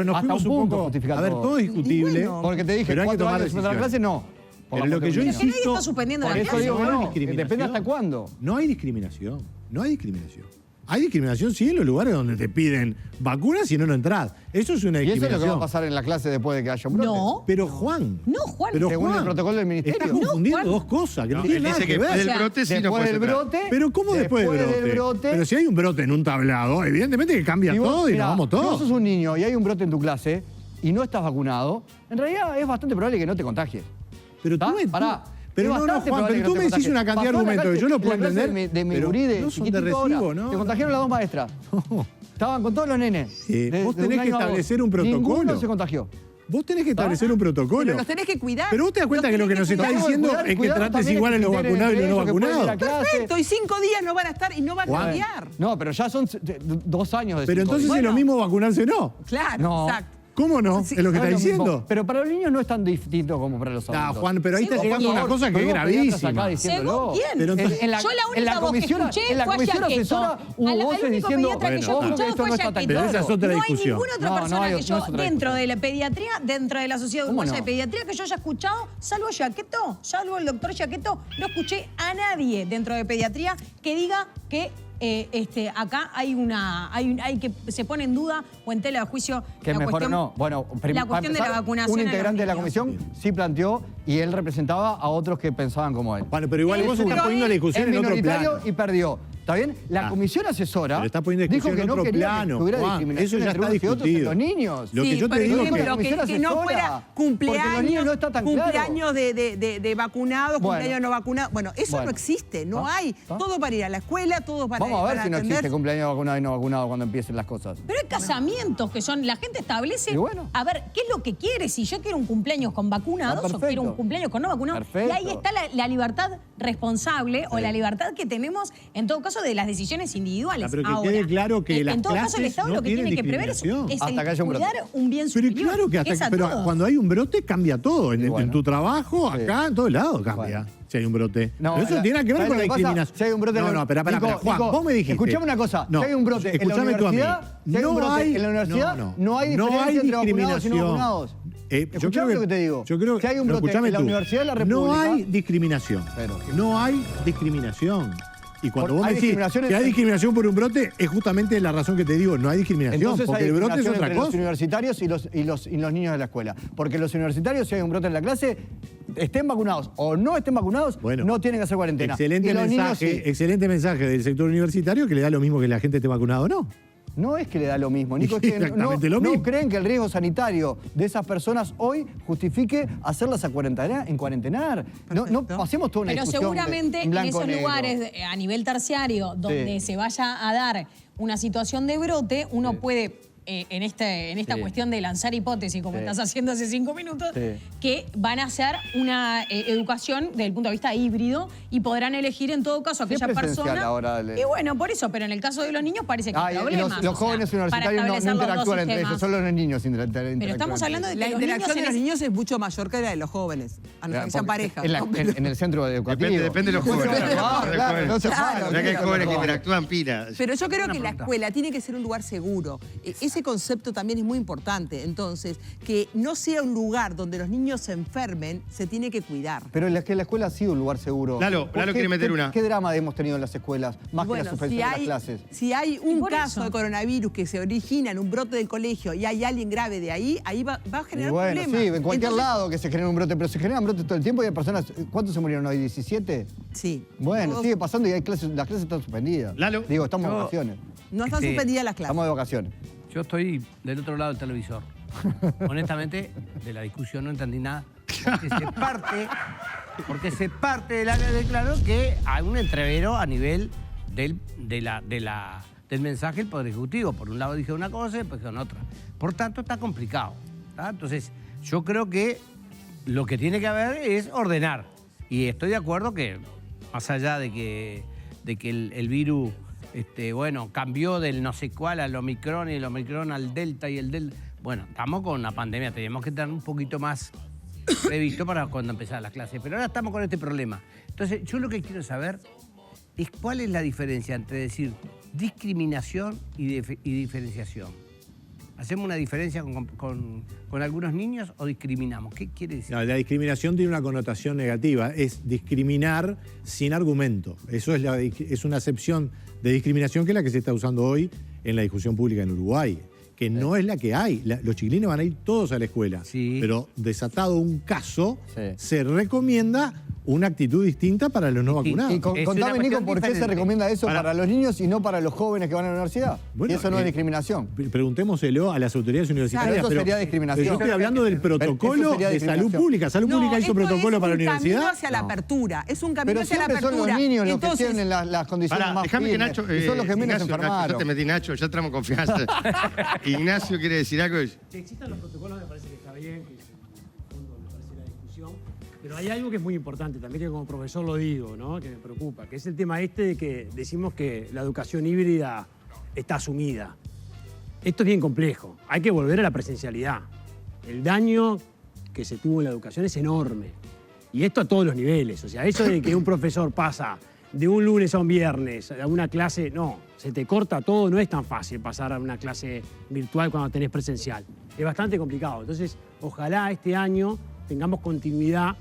nos fuimos un poco. A ver, todo es discutible. Porque te dije, 4 años de suspender la clase, no. Pero lo que yo insisto... Nadie está suspendiendo la clase. Digo, no, depende hasta cuándo. No hay discriminación. No hay discriminación. Hay discriminación, sí, en los lugares donde te piden vacunas y no entras. Eso es una discriminación. ¿Y eso es lo que va a pasar en la clase después de que haya un brote? No. Pero Juan... No, Juan. Pero según el protocolo del ministerio. Estás confundiendo dos cosas que no tienen nada que ver. Después del brote sí no puede ser. Pero ¿cómo después del brote? Pero si hay un brote en un tablado, evidentemente que cambia todo y nos vamos todos. Si vos sos un niño y hay un brote en tu clase y no estás vacunado, en realidad es bastante probable que no te contagies. Pero tú Pará. Pero no, Juan, pero tú me decís una cantidad de argumentos que yo no puedo entender. De mi gurí, de no son de recibo, ¿no? Se contagiaron las 2 maestras. No. Estaban con todos los nenes. Vos tenés que establecer un protocolo. Ninguno se contagió. Vos tenés que establecer un protocolo. Pero los tenés que cuidar. Pero vos te das cuenta que lo que nos está diciendo es que trates igual a los vacunados y los no vacunados. Perfecto, y 5 días no van a estar y no van a cambiar. No, pero ya son 2 años de 5 días. Pero entonces es lo mismo vacunarse o no. Claro, exacto. ¿Cómo no? Es lo que está diciendo. Pero para los niños no es tan distinto como para los adultos. Juan, pero ahí está llegando una cosa que es gravísima. ¿Según quién? Pero entonces, yo la única voz que escuché fue Yaqueto. Hubo voces diciendo, pediatra que yo he escuchado fue Yaqueto. Pero esa es otra discusión. No hay ninguna otra persona que yo, dentro de la pediatría, dentro de la Sociedad Uruguaya de Pediatría, que yo haya escuchado, salvo Yaqueto, salvo el doctor Yaqueto, no escuché a nadie dentro de pediatría que diga que acá hay que se pone en duda o en tela de juicio que la mejor cuestión, no. Bueno, la cuestión de la vacunación. Un integrante de la comisión sí planteó y él representaba a otros que pensaban como él. Bueno, pero igual vos estás poniendo la discusión en otro plano. Y perdió. ¿Está bien? La comisión asesora dijo que no quería que hubiera discriminación eso ya está entre unos y otros en discutido. los niños. Lo que yo te digo es que no fuera cumpleaños, no está tan cumpleaños de vacunados, cumpleaños no vacunados. Bueno, eso no existe, no hay. Todo para ir a la escuela, todo para Vamos a ver si no atender. existe cumpleaños vacunado y no vacunado cuando empiecen las cosas. Pero hay casamientos que son, la gente establece, a ver, ¿qué es lo que quiere? Si yo quiero un cumpleaños con vacunados o quiero un cumpleaños con no vacunados. Y ahí está la libertad responsable o la libertad que tenemos, en todo caso, de las decisiones individuales. Pero que quede claro que las en todo caso, el clases Estado no lo que tiene que prever es cuidar un bien superior. Pero claro que pero cuando hay un brote cambia todo. En tu trabajo, acá, en todos lados cambia. Si hay un brote. No, pero eso tiene que ver con la discriminación. Si hay un brote espera. Juan, vos me dijiste. Escuchame una cosa. No, si hay un brote en la universidad, no hay diferencia entre vacunados y no vacunados. Escuchame lo que te digo. Yo creo si hay un brote en la Universidad de la República... No hay discriminación. No hay discriminación. Y cuando vos me decís que hay discriminación por un brote, es justamente la razón que te digo, no hay discriminación. Entonces porque hay el brote es otra entre cosa. Los universitarios y los niños de la escuela. Porque los universitarios, si hay un brote en la clase, estén vacunados o no estén vacunados, no tienen que hacer cuarentena. Excelente mensaje del sector universitario que le da lo mismo que la gente esté vacunada o no. No es que le da lo mismo, Nico, es que no creen que el riesgo sanitario de esas personas hoy justifique hacerlas en cuarentenar. No pasemos toda una discusión Pero seguramente en esos negro. lugares a nivel terciario donde se vaya a dar una situación de brote, uno puede en esta Sí. cuestión de lanzar hipótesis, como Sí. estás haciendo hace 5 minutos, Sí. que van a hacer una educación desde el punto de vista híbrido y podrán elegir en todo caso Sí, aquella presencial persona. ahora, Y bueno, por eso, pero en el caso de los niños parece que hay y problemas. los jóvenes universitarios no interactúan entre ellos, solo los niños interactúan. Pero estamos hablando de que La los interacción de niños los niños es mucho mayor que la de los jóvenes, a no ser que sean pareja. En el centro educativo. Depende de los jóvenes. Claro, no se Claro, Ya que hay claro. jóvenes que interactúan pilas. Pero yo creo que la escuela tiene que ser un lugar seguro. Ese concepto también es muy importante. Entonces, que no sea un lugar donde los niños se enfermen, se tiene que cuidar. Pero la escuela ha sido un lugar seguro. Lalo ¿Por qué- quiere meter qué- una. ¿Qué drama hemos tenido en las escuelas? Más que la Bueno, suspensión de las clases. si hay Y un por caso eso. de coronavirus que se origina en un brote del colegio y hay alguien grave de ahí, va a Y generar bueno, problemas. sí, en cualquier Entonces, lado que se genere un brote, pero se generan brotes todo el tiempo y hay personas. ¿Cuántos se murieron hoy? ¿17? Sí. Bueno, Todos- sigue pasando y hay clases, las clases están suspendidas. Lalo. Digo, estamos de vacaciones. No están suspendidas las clases. Estamos de vacaciones. Yo estoy del otro lado del televisor. Honestamente, de la discusión no entendí nada. Porque se parte del área de claro que hay un entrevero a nivel del mensaje del Poder Ejecutivo. Por un lado dije una cosa y después con otra. Por tanto, está complicado. ¿tá? Entonces, yo creo que lo que tiene que haber es ordenar. Y estoy de acuerdo que, más allá de que el virus cambió del no sé cuál al Omicron y el Omicron al Delta y el Delta. Bueno, estamos con una pandemia, tenemos que tener un poquito más previsto para cuando empezara las clases. Pero ahora estamos con este problema. Entonces, yo lo que quiero saber es cuál es la diferencia entre decir discriminación y diferenciación. ¿Hacemos una diferencia con algunos niños o discriminamos? ¿Qué quiere decir? No, la discriminación tiene una connotación negativa, es discriminar sin argumento. Eso es una acepción de discriminación que es la que se está usando hoy en la discusión pública en Uruguay, que no es la que hay. Los chiquilines van a ir todos a la escuela, pero desatado un caso, se recomienda una actitud distinta para los no vacunados. Y contame, Nico, ¿por qué se recomienda eso para los niños y no para los jóvenes que van a la universidad? Bueno, y eso no es discriminación. Preguntémoselo a las autoridades universitarias. Claro, eso sería discriminación. Yo estoy hablando del protocolo sería de salud discriminación. pública. Salud pública hizo protocolo para la Es un universidad. camino hacia la apertura. Es un camino Pero hacia la siempre apertura. son los niños los Entonces, que tienen las condiciones Pará, más déjame que firmes, Nacho. y son los que menos se Ignacio, enfermaron. ya te metí, Nacho, ya entramos confianza. Ignacio quiere decir algo. Que existan los protocolos me parece que está bien, que es el fondo me parece la discusión. Pero hay algo que es muy importante también, que como profesor lo digo, ¿no? Que me preocupa, que es el tema de que decimos que la educación híbrida está asumida. Esto es bien complejo. Hay que volver a la presencialidad. El daño que se tuvo en la educación es enorme. Y esto a todos los niveles. O sea, eso de que un profesor pasa de un lunes a un viernes a una clase, no, se te corta todo, no es tan fácil pasar a una clase virtual cuando tenés presencial. Es bastante complicado. Entonces, ojalá este año tengamos continuidad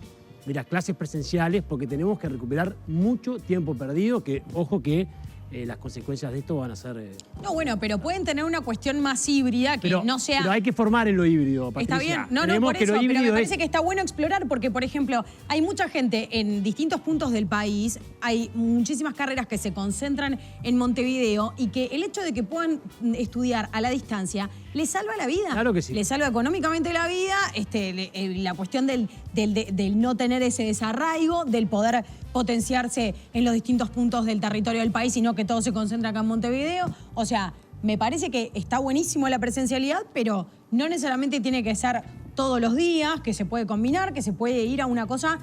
de las clases presenciales porque tenemos que recuperar mucho tiempo perdido, que, ojo que las consecuencias de esto van a ser... No, bueno, pero pueden tener una cuestión más híbrida que no sea... Pero hay que formar en lo híbrido, Patricia. Está bien, no, Creemos por que eso, lo pero me híbrido parece es- que está bueno explorar porque, por ejemplo, hay mucha gente en distintos puntos del país, hay muchísimas carreras que se concentran en Montevideo y que el hecho de que puedan estudiar a la distancia les salva la vida. Claro que sí. Les salva económicamente la vida, la cuestión del no tener ese desarraigo, del poder potenciarse en los distintos puntos del territorio del país, sino que todo se concentra acá en Montevideo. O sea, me parece que está buenísimo la presencialidad, pero no necesariamente tiene que ser todos los días, que se puede combinar, que se puede ir a una cosa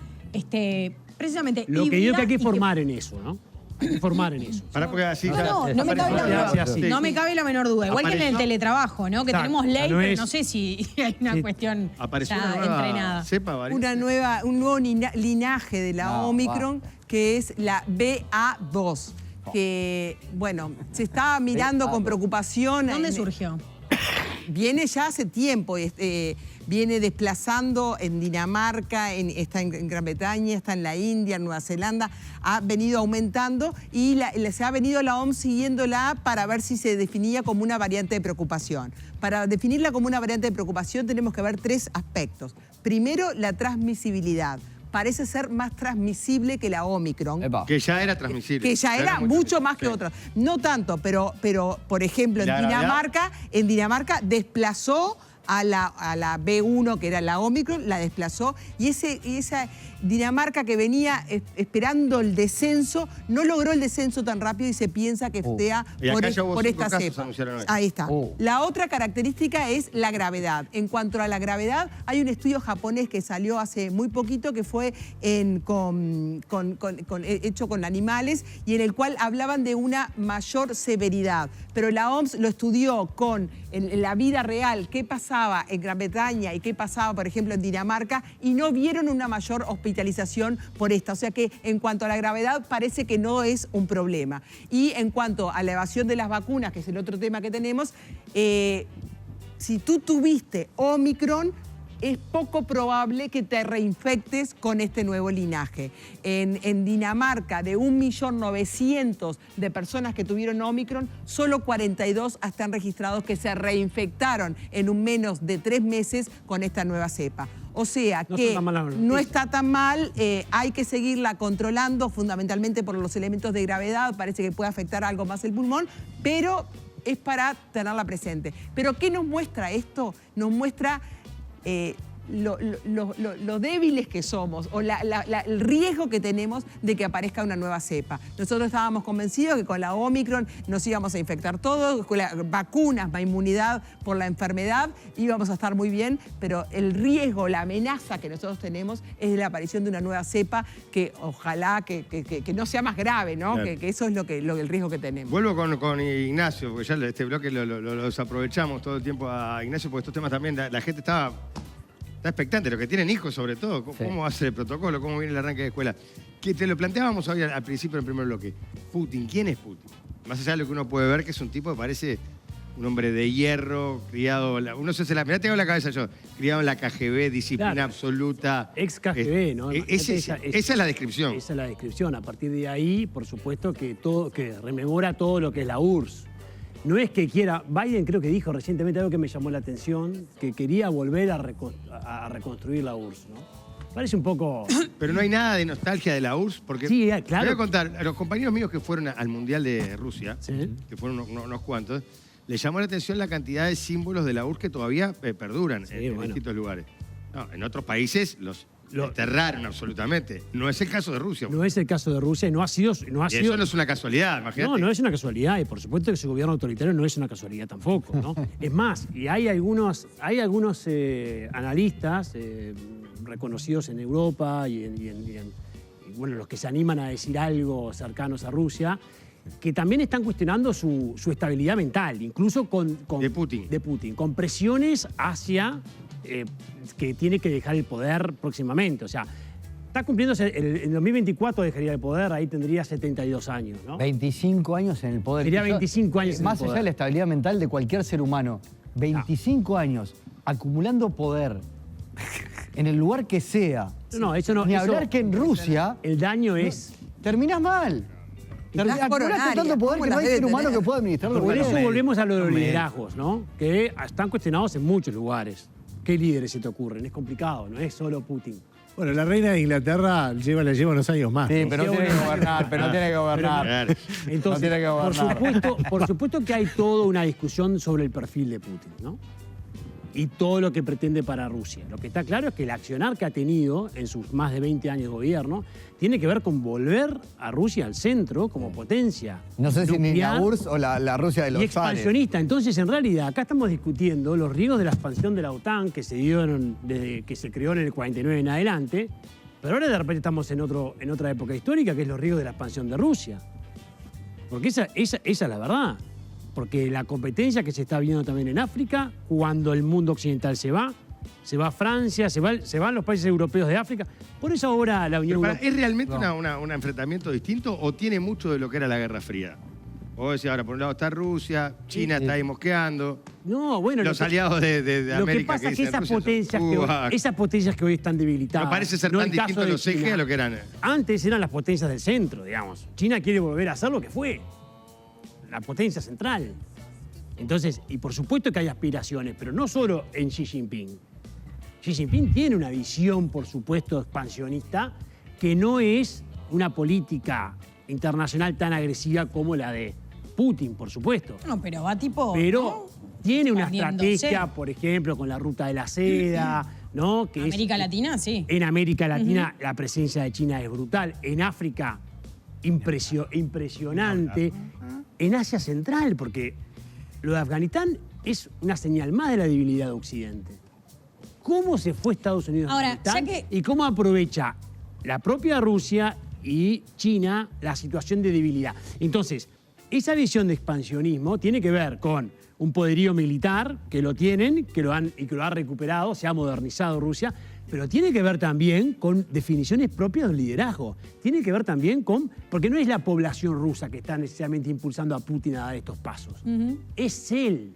precisamente Lo que digo híbrida que hay que y formar en eso, ¿no? Hay que formar en eso. Pará, porque así ya- no me cabe la menor, Sí. no me cabe la menor duda. Igual que en el Apareció- teletrabajo, ¿no? Que Exacto, tenemos ley, no pero es- no sé si hay una cuestión Apareció ya una nueva entrenada. cepa, variante. un nuevo linaje de la Omicron, que es la BA2. Que, bueno, se está mirando con preocupación. ¿Dónde surgió? Viene ya hace tiempo, viene desplazando en Dinamarca, está en Gran Bretaña, está en la India, en Nueva Zelanda, ha venido aumentando y se ha venido la OMS siguiéndola para ver si se definía como una variante de preocupación. Para definirla como una variante de preocupación tenemos que ver tres aspectos. Primero, la transmisibilidad. Parece ser más transmisible que la Omicron. Que ya era transmisible. Que ya era mucho más que Sí. otras. No tanto, pero por ejemplo, ¿La gravedad? en Dinamarca desplazó a la B1, que era la Omicron, la desplazó y Dinamarca, que venía esperando el descenso, no logró el descenso tan rápido y se piensa que sea Y acá ya hubo por 5 esta casos, cepa. anunciaron hoy. Ahí está. La otra característica es la gravedad. En cuanto a la gravedad, hay un estudio japonés que salió hace muy poquito que fue hecho con animales y en el cual hablaban de una mayor severidad. Pero la OMS lo estudió en la vida real, qué pasaba en Gran Bretaña y qué pasaba, por ejemplo, en Dinamarca, y no vieron una mayor hospitalización por esta. O sea que en cuanto a la gravedad parece que no es un problema. Y en cuanto a la evasión de las vacunas, que es el otro tema que tenemos, si tú tuviste Omicron, es poco probable que te reinfectes con este nuevo linaje. En Dinamarca, de 1.900.000 de personas que tuvieron Omicron, solo 42 están registrados que se reinfectaron en un menos de 3 meses con esta nueva cepa. O sea que no está tan mal, hay que seguirla controlando, fundamentalmente por los elementos de gravedad, parece que puede afectar algo más el pulmón, pero es para tenerla presente. Pero ¿qué nos muestra esto? Nos muestra lo débiles que somos o el riesgo que tenemos de que aparezca una nueva cepa. Nosotros estábamos convencidos que con la Omicron nos íbamos a infectar todos, con las vacunas, la inmunidad por la enfermedad, íbamos a estar muy bien, pero el riesgo, la amenaza que nosotros tenemos es la aparición de una nueva cepa que ojalá que no sea más grave, ¿no? Claro. Que eso es el riesgo que tenemos. Vuelvo con Ignacio, porque ya este bloque lo desaprovechamos todo el tiempo a Ignacio, porque estos temas también, la gente está expectante, los que tienen hijos sobre todo, cómo va a ser el protocolo, cómo viene el arranque de escuela. Que te lo planteábamos hoy al principio en el primer bloque. Putin, ¿quién es Putin? Más allá de lo que uno puede ver, que es un tipo que parece un hombre de hierro, criado, uno se hace mirá, tengo la cabeza yo, criado en la KGB, disciplina absoluta. Ex KGB, ¿no? Esa es la descripción. Esa es la descripción. A partir de ahí, por supuesto, que rememora todo lo que es la URSS. No es que quiera, Biden creo que dijo recientemente algo que me llamó la atención, que quería volver a reconstruir la URSS, ¿no? Parece un poco... Pero no hay nada de nostalgia de la URSS, porque... Sí, claro. Te voy a contar, a los compañeros míos que fueron al Mundial de Rusia, que fueron unos cuantos, les llamó la atención la cantidad de símbolos de la URSS que todavía perduran en distintos lugares. No, en otros países los desterraron absolutamente. No es el caso de Rusia. No es el caso de Rusia y no ha sido... Eso no es una casualidad, imagínate. No es una casualidad y por supuesto que ese gobierno autoritario no es una casualidad tampoco, ¿no? Es más, y hay algunos analistas reconocidos en Europa y bueno, los que se animan a decir algo cercanos a Rusia, que también están cuestionando su estabilidad mental, incluso de Putin, con presiones hacia que tiene que dejar el poder próximamente. O sea, está cumpliéndose, en 2024 dejaría el poder, ahí tendría 72 años, ¿no? 25 años en el poder. Tendría 25 años en el Más poder. allá de la estabilidad mental de cualquier ser humano, 25 años acumulando poder en el lugar que sea. No, eso no. Ni eso, hablar que en Rusia... El daño es... Terminás mal. Acumulaste tanto poder que no hay ser humano que pueda administrarlo. Por eso volvemos a lo de los liderazgos, ¿no? Que están cuestionados en muchos lugares. ¿Qué líderes se te ocurren? Es complicado, no es solo Putin. Bueno, la reina de Inglaterra la lleva unos años más. Sí, pero no tiene que gobernar, Entonces, no tiene que gobernar. Por supuesto que hay toda una discusión sobre el perfil de Putin, ¿no? Y todo lo que pretende para Rusia. Lo que está claro es que el accionar que ha tenido en sus más de 20 años de gobierno tiene que ver con volver a Rusia al centro como potencia. No sé si ni la URSS o la Rusia de los y expansionista. Entonces, en realidad, acá estamos discutiendo los riesgos de la expansión de la OTAN que se dieron desde que se creó en el 49 en adelante, pero ahora de repente estamos en otra época histórica que es los riesgos de la expansión de Rusia. Porque esa es la verdad. Porque la competencia que se está viendo también en África, cuando el mundo occidental se va a Francia, se van los países europeos de África. Por eso ahora la Unión Europea... ¿Es realmente un enfrentamiento distinto o tiene mucho de lo que era la Guerra Fría? Vos decís, ahora por un lado está Rusia, China está ahí mosqueando. No, bueno... Los aliados de América. Lo que pasa es que esas potencias que hoy están debilitadas... No parece ser tan distinto los ejes a lo que eran. Antes eran las potencias del centro, digamos. China quiere volver a ser lo que fue. La potencia central. Entonces, y por supuesto que hay aspiraciones, pero no solo en Xi Jinping. Xi Jinping tiene una visión, por supuesto, expansionista, que no es una política internacional tan agresiva como la de Putin, por supuesto. No, pero va tipo... Pero tiene una expandiéndose. estrategia, por ejemplo, con la ruta de la seda, ¿no? Que América Latina, sí. En América Latina la presencia de China es brutal. En África, impresionante. En Asia Central, porque lo de Afganistán es una señal más de la debilidad de Occidente. ¿Cómo se fue Estados Unidos a Ahora, Afganistán ya que- y cómo aprovecha la propia Rusia y China la situación de debilidad? Entonces, esa visión de expansionismo tiene que ver con un poderío militar, que lo tienen, que lo ha recuperado, se ha modernizado Rusia, pero tiene que ver también con definiciones propias del liderazgo. Tiene que ver también con, porque no es la población rusa que está necesariamente impulsando a Putin a dar estos pasos. Es él.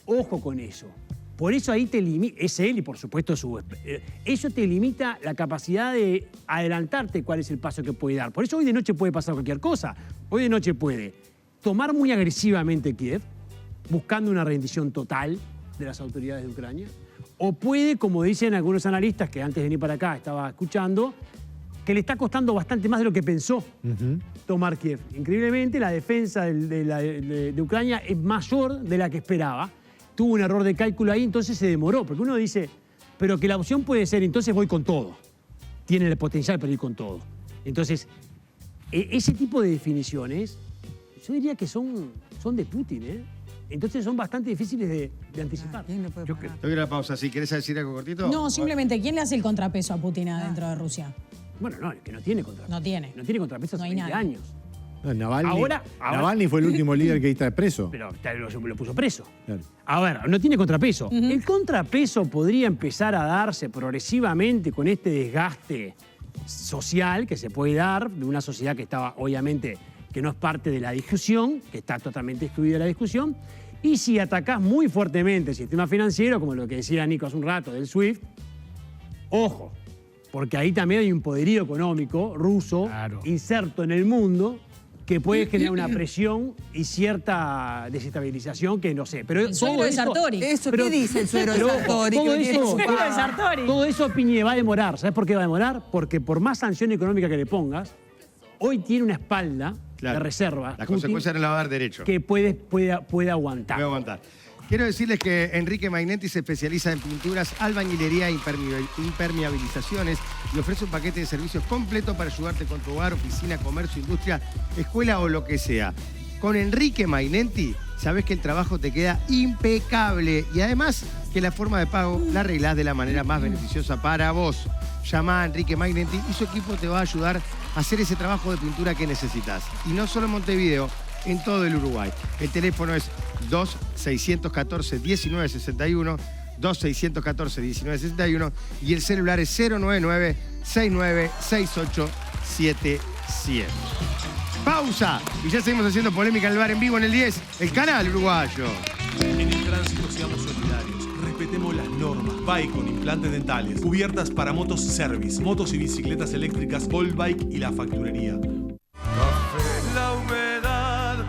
Ojo con eso. Por eso ahí te limita, es él y por supuesto eso te limita la capacidad de adelantarte cuál es el paso que puede dar. Por eso hoy de noche puede pasar cualquier cosa. Hoy de noche puede tomar muy agresivamente Kiev, buscando una rendición total de las autoridades de Ucrania, o puede, como dicen algunos analistas que antes de venir para acá estaba escuchando, que le está costando bastante más de lo que pensó tomar Kiev. Increíblemente, la defensa de Ucrania es mayor de la que esperaba. Tuvo un error de cálculo ahí, entonces se demoró, porque uno dice, pero que la opción puede ser, entonces voy con todo. Tiene el potencial para ir con todo. Entonces, ese tipo de definiciones, yo diría que son de Putin, ¿eh? Entonces son bastante difíciles de anticipar. Yo te doy una pausa. ¿Sí? ¿Querés decir algo cortito? No, simplemente, ¿quién le hace el contrapeso a Putin adentro de Rusia? Bueno, no, que no tiene contrapeso. No tiene. No tiene contrapeso hace No hay 20 nada. años. No, Navalny, Ahora- Navalny fue el último líder que está preso. Pero lo puso preso. Claro. A ver, no tiene contrapeso. El contrapeso podría empezar a darse progresivamente con este desgaste social que se puede dar de una sociedad que estaba, obviamente, que no es parte de la discusión, que está totalmente excluida de la discusión. Y si atacás muy fuertemente el sistema financiero, como lo que decía Nico hace un rato del SWIFT, ojo, porque ahí también hay un poderío económico ruso inserto en el mundo que puede generar una presión y cierta desestabilización que no sé. Pero El suegro de Sartori. Eso, ¿qué dice el suegro de pero Sartori? todo Que eso, tiene su suegro de Sartori. todo eso, Piñe, va a demorar. ¿Sabes por qué va a demorar? Porque por más sanción económica que le pongas, hoy tiene una espalda de reserva. La Putin, consecuencia no la va a dar derecho. que puede aguantar. Voy a aguantar. Quiero decirles que Enrique Magnenti se especializa en pinturas, albañilería e impermeabilizaciones y ofrece un paquete de servicios completo para ayudarte con tu hogar, oficina, comercio, industria, escuela o lo que sea. Con Enrique Magnenti sabes que el trabajo te queda impecable y además que la forma de pago la arreglás de la manera más beneficiosa para vos. Llama a Enrique Magnenti y su equipo te va a ayudar a hacer ese trabajo de pintura que necesitas. Y no solo en Montevideo, en todo el Uruguay. El teléfono es 2614-1961, 2614-1961 y el celular es 099-696877. Pausa y ya seguimos haciendo polémica en el bar en vivo en el 10, el canal uruguayo. En el tránsito seamos solidarios, respetemos las normas. Bike con implantes dentales, cubiertas para motos service, motos y bicicletas eléctricas, All Bike y la facturería. La humedad.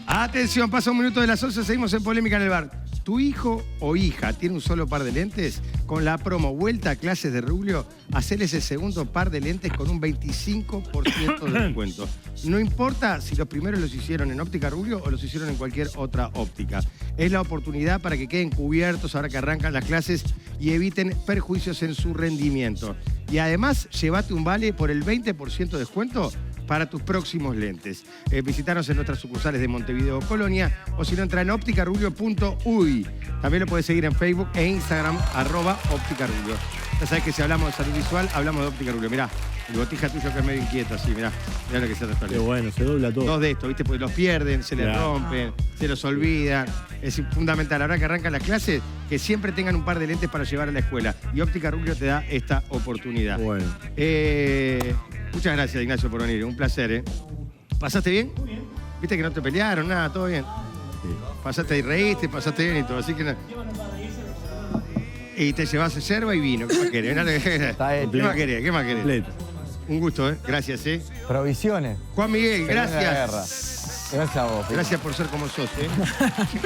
Atención, pasa un minuto de las 11, seguimos en polémica en el bar. ¿Tu hijo o hija tiene un solo par de lentes? Con la promo Vuelta a Clases de Rubio, hacerles el segundo par de lentes con un 25% de descuento. No importa si los primeros los hicieron en Óptica Rubio o los hicieron en cualquier otra óptica. Es la oportunidad para que queden cubiertos ahora que arrancan las clases y eviten perjuicios en su rendimiento. Y además, llévate un vale por el 20% de descuento para tus próximos lentes. Visítanos en nuestras sucursales de Montevideo o Colonia, o si no, entra en opticarubio.uy. También lo puedes seguir en Facebook e Instagram, @opticarubio. Ya sabes que si hablamos de salud visual, hablamos de Óptica Rubio. Mirá, el botija tuyo que es medio inquieto, así, mirá lo que se te Qué bueno, se dobla todo. Dos de estos, ¿viste? Porque los pierden, se les Claro. rompen, se los olvidan. Es fundamental, ahora que arrancan las clases, que siempre tengan un par de lentes para llevar a la escuela. Y Óptica Rubio te da esta oportunidad. Bueno. Muchas gracias, Ignacio, por venir. Un placer, ¿eh? ¿Pasaste bien? ¿Viste que no te pelearon? Nada, todo bien. Pasaste y reíste, pasaste bien y todo. Así que y te llevas yerba y vino. ¿Qué más querés? ¿Qué más querés? ¿Qué más querés? Un gusto, ¿eh? Gracias, ¿eh? Provisiones. Juan Miguel, Se viene la gracias. Gracias a vos. Pipo. Gracias por ser como sos, ¿eh?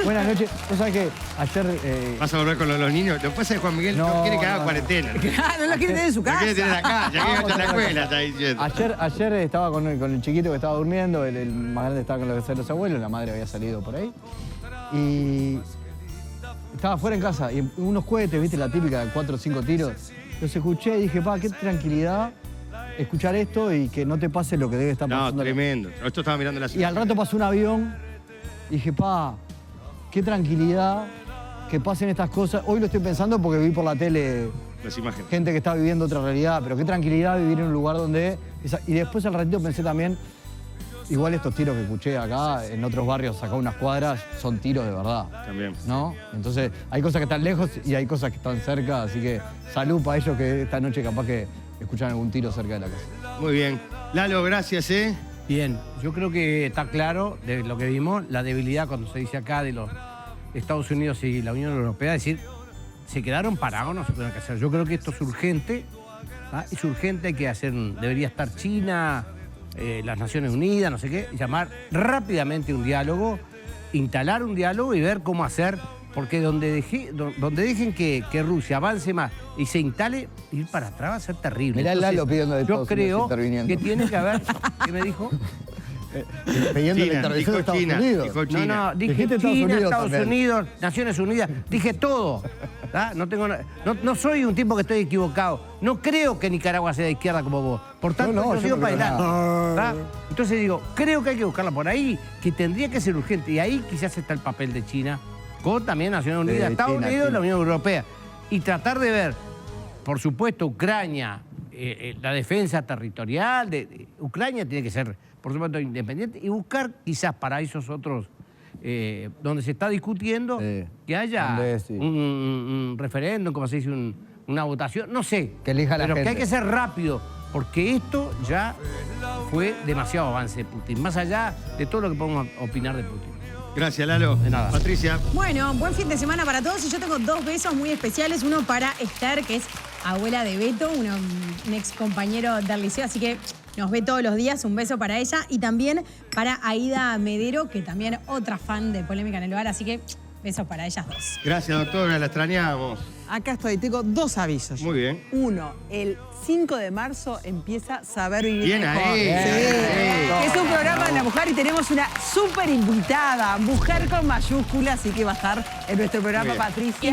Buenas noches. Vos sabés que ayer... ¿Vas a volver con los niños? Lo que pasa es que Juan Miguel no quiere que haga cuarentena. No lo quiere tener en su Lo casa. quiere tener acá, ya que está en la escuela, está diciendo. Ayer estaba con el chiquito que estaba durmiendo, el más grande estaba con los abuelos, la madre había salido por ahí. Y estaba afuera en casa y unos cohetes, viste, la típica de 4 o 5 tiros. Los escuché y dije, qué tranquilidad escuchar esto y que no te pase lo que debe estar pasando. No, tremendo. Esto estaba mirando la Y al rato pasó un avión y dije, qué tranquilidad que pasen estas cosas. Hoy lo estoy pensando porque vi por la tele las imágenes. Gente que está viviendo otra realidad, pero qué tranquilidad vivir en un lugar donde... Y después al ratito pensé también, igual estos tiros que escuché acá, en otros barrios acá unas cuadras, son tiros de verdad. También. ¿No? Entonces hay cosas que están lejos y hay cosas que están cerca, así que salud para ellos que esta noche capaz que escuchan algún tiro cerca de la casa. Muy bien. Lalo, gracias, Bien, yo creo que está claro de lo que vimos, la debilidad cuando se dice acá de los Estados Unidos y la Unión Europea, es decir, se quedaron parados, no se pudieron que hacer. Yo creo que esto es urgente, es urgente, hay que hacer, debería estar China, las Naciones Unidas, no sé qué, llamar rápidamente un diálogo, instalar un diálogo y ver cómo hacer, porque donde dejen que Rusia avance más y se instale, ir para atrás va a ser terrible. Mirá Entonces, Lalo pidiendo de yo Estados Unidos interviniendo. creo que tiene que haber, ¿qué me dijo? Pidiendo la intervención de Estados Unidos. Dijo China. No, dije China, Estados Unidos, Naciones Unidas, dije todo. No soy un tipo que estoy equivocado. No creo que Nicaragua sea de izquierda como vos. Por tanto, yo sigo para adelante. Entonces digo, creo que hay que buscarla por ahí, que tendría que ser urgente. Y ahí quizás está el papel de China, con también Naciones Unidas, Estados Unidos y la Unión Europea. Y tratar de ver, por supuesto, Ucrania, la defensa territorial de Ucrania tiene que ser, por supuesto, independiente, y buscar quizás para esos otros, donde se está discutiendo, que haya un referéndum, como se dice, una votación, no sé, que elija la pero gente. Que hay que ser rápido, porque esto ya fue demasiado avance de Putin, más allá de todo lo que podemos opinar de Putin. Gracias, Lalo. De nada. Patricia. Bueno, buen fin de semana para todos y yo tengo 2 besos muy especiales. Uno para Esther, que es abuela de Beto, un ex compañero del liceo, así que nos ve todos los días. Un beso para ella. Y también para Aida Medero, que también otra fan de Polémica en el Hogar, así que besos para ellas 2. Gracias, doctora. La extrañamos. Acá estoy, tengo 2 avisos. Muy bien. Uno, el 5 de marzo empieza Saber Vivir Bien Mejor. ahí. Sí. Es un programa de la mujer y tenemos una súper invitada, mujer con mayúsculas, así que va a estar en nuestro programa Patricia.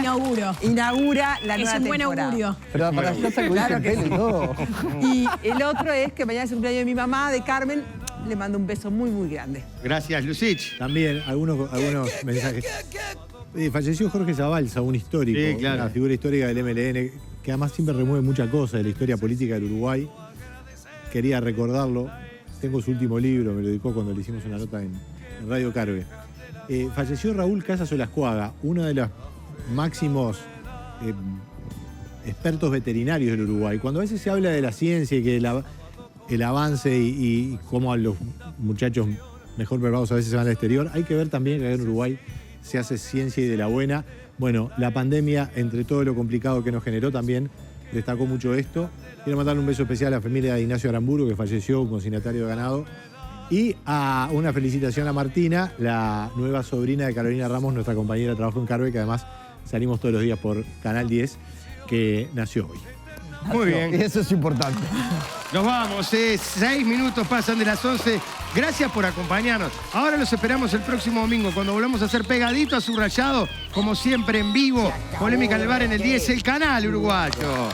Inaugura la nueva temporada. Es un buen augurio. Pero para allá sacudiste el pelo y todo. Y el otro es que mañana es el cumpleaños de mi mamá, de Carmen. Le mando un beso muy, muy grande. Gracias, Lucich. También algunos mensajes. Falleció Jorge Zabalza, un histórico, Sí, claro. una figura histórica del MLN, que además siempre remueve muchas cosas de la historia política del Uruguay. Quería recordarlo. Tengo su último libro, me lo dedicó cuando le hicimos una nota en Radio Carve. Falleció Raúl Casas Olascuaga, uno de los máximos expertos veterinarios del Uruguay. Cuando a veces se habla de la ciencia y que el avance y cómo a los muchachos mejor preparados a veces se van al exterior, hay que ver también que acá en Uruguay se hace ciencia y de la buena. Bueno, la pandemia, entre todo lo complicado que nos generó, también destacó mucho esto. Quiero mandarle un beso especial a la familia de Ignacio Aramburu, que falleció, un consignatario de ganado. Y a una felicitación a Martina, la nueva sobrina de Carolina Ramos, nuestra compañera de trabajo en Carve, que además salimos todos los días por Canal 10, que nació hoy. Muy bien. Y eso es importante. Nos vamos, 6 minutos pasan de las 11. Gracias por acompañarnos. Ahora los esperamos el próximo domingo cuando volvamos a hacer Pegadito a Subrayado, como siempre en vivo. Polémica en el Bar en el 10, el canal uruguayo.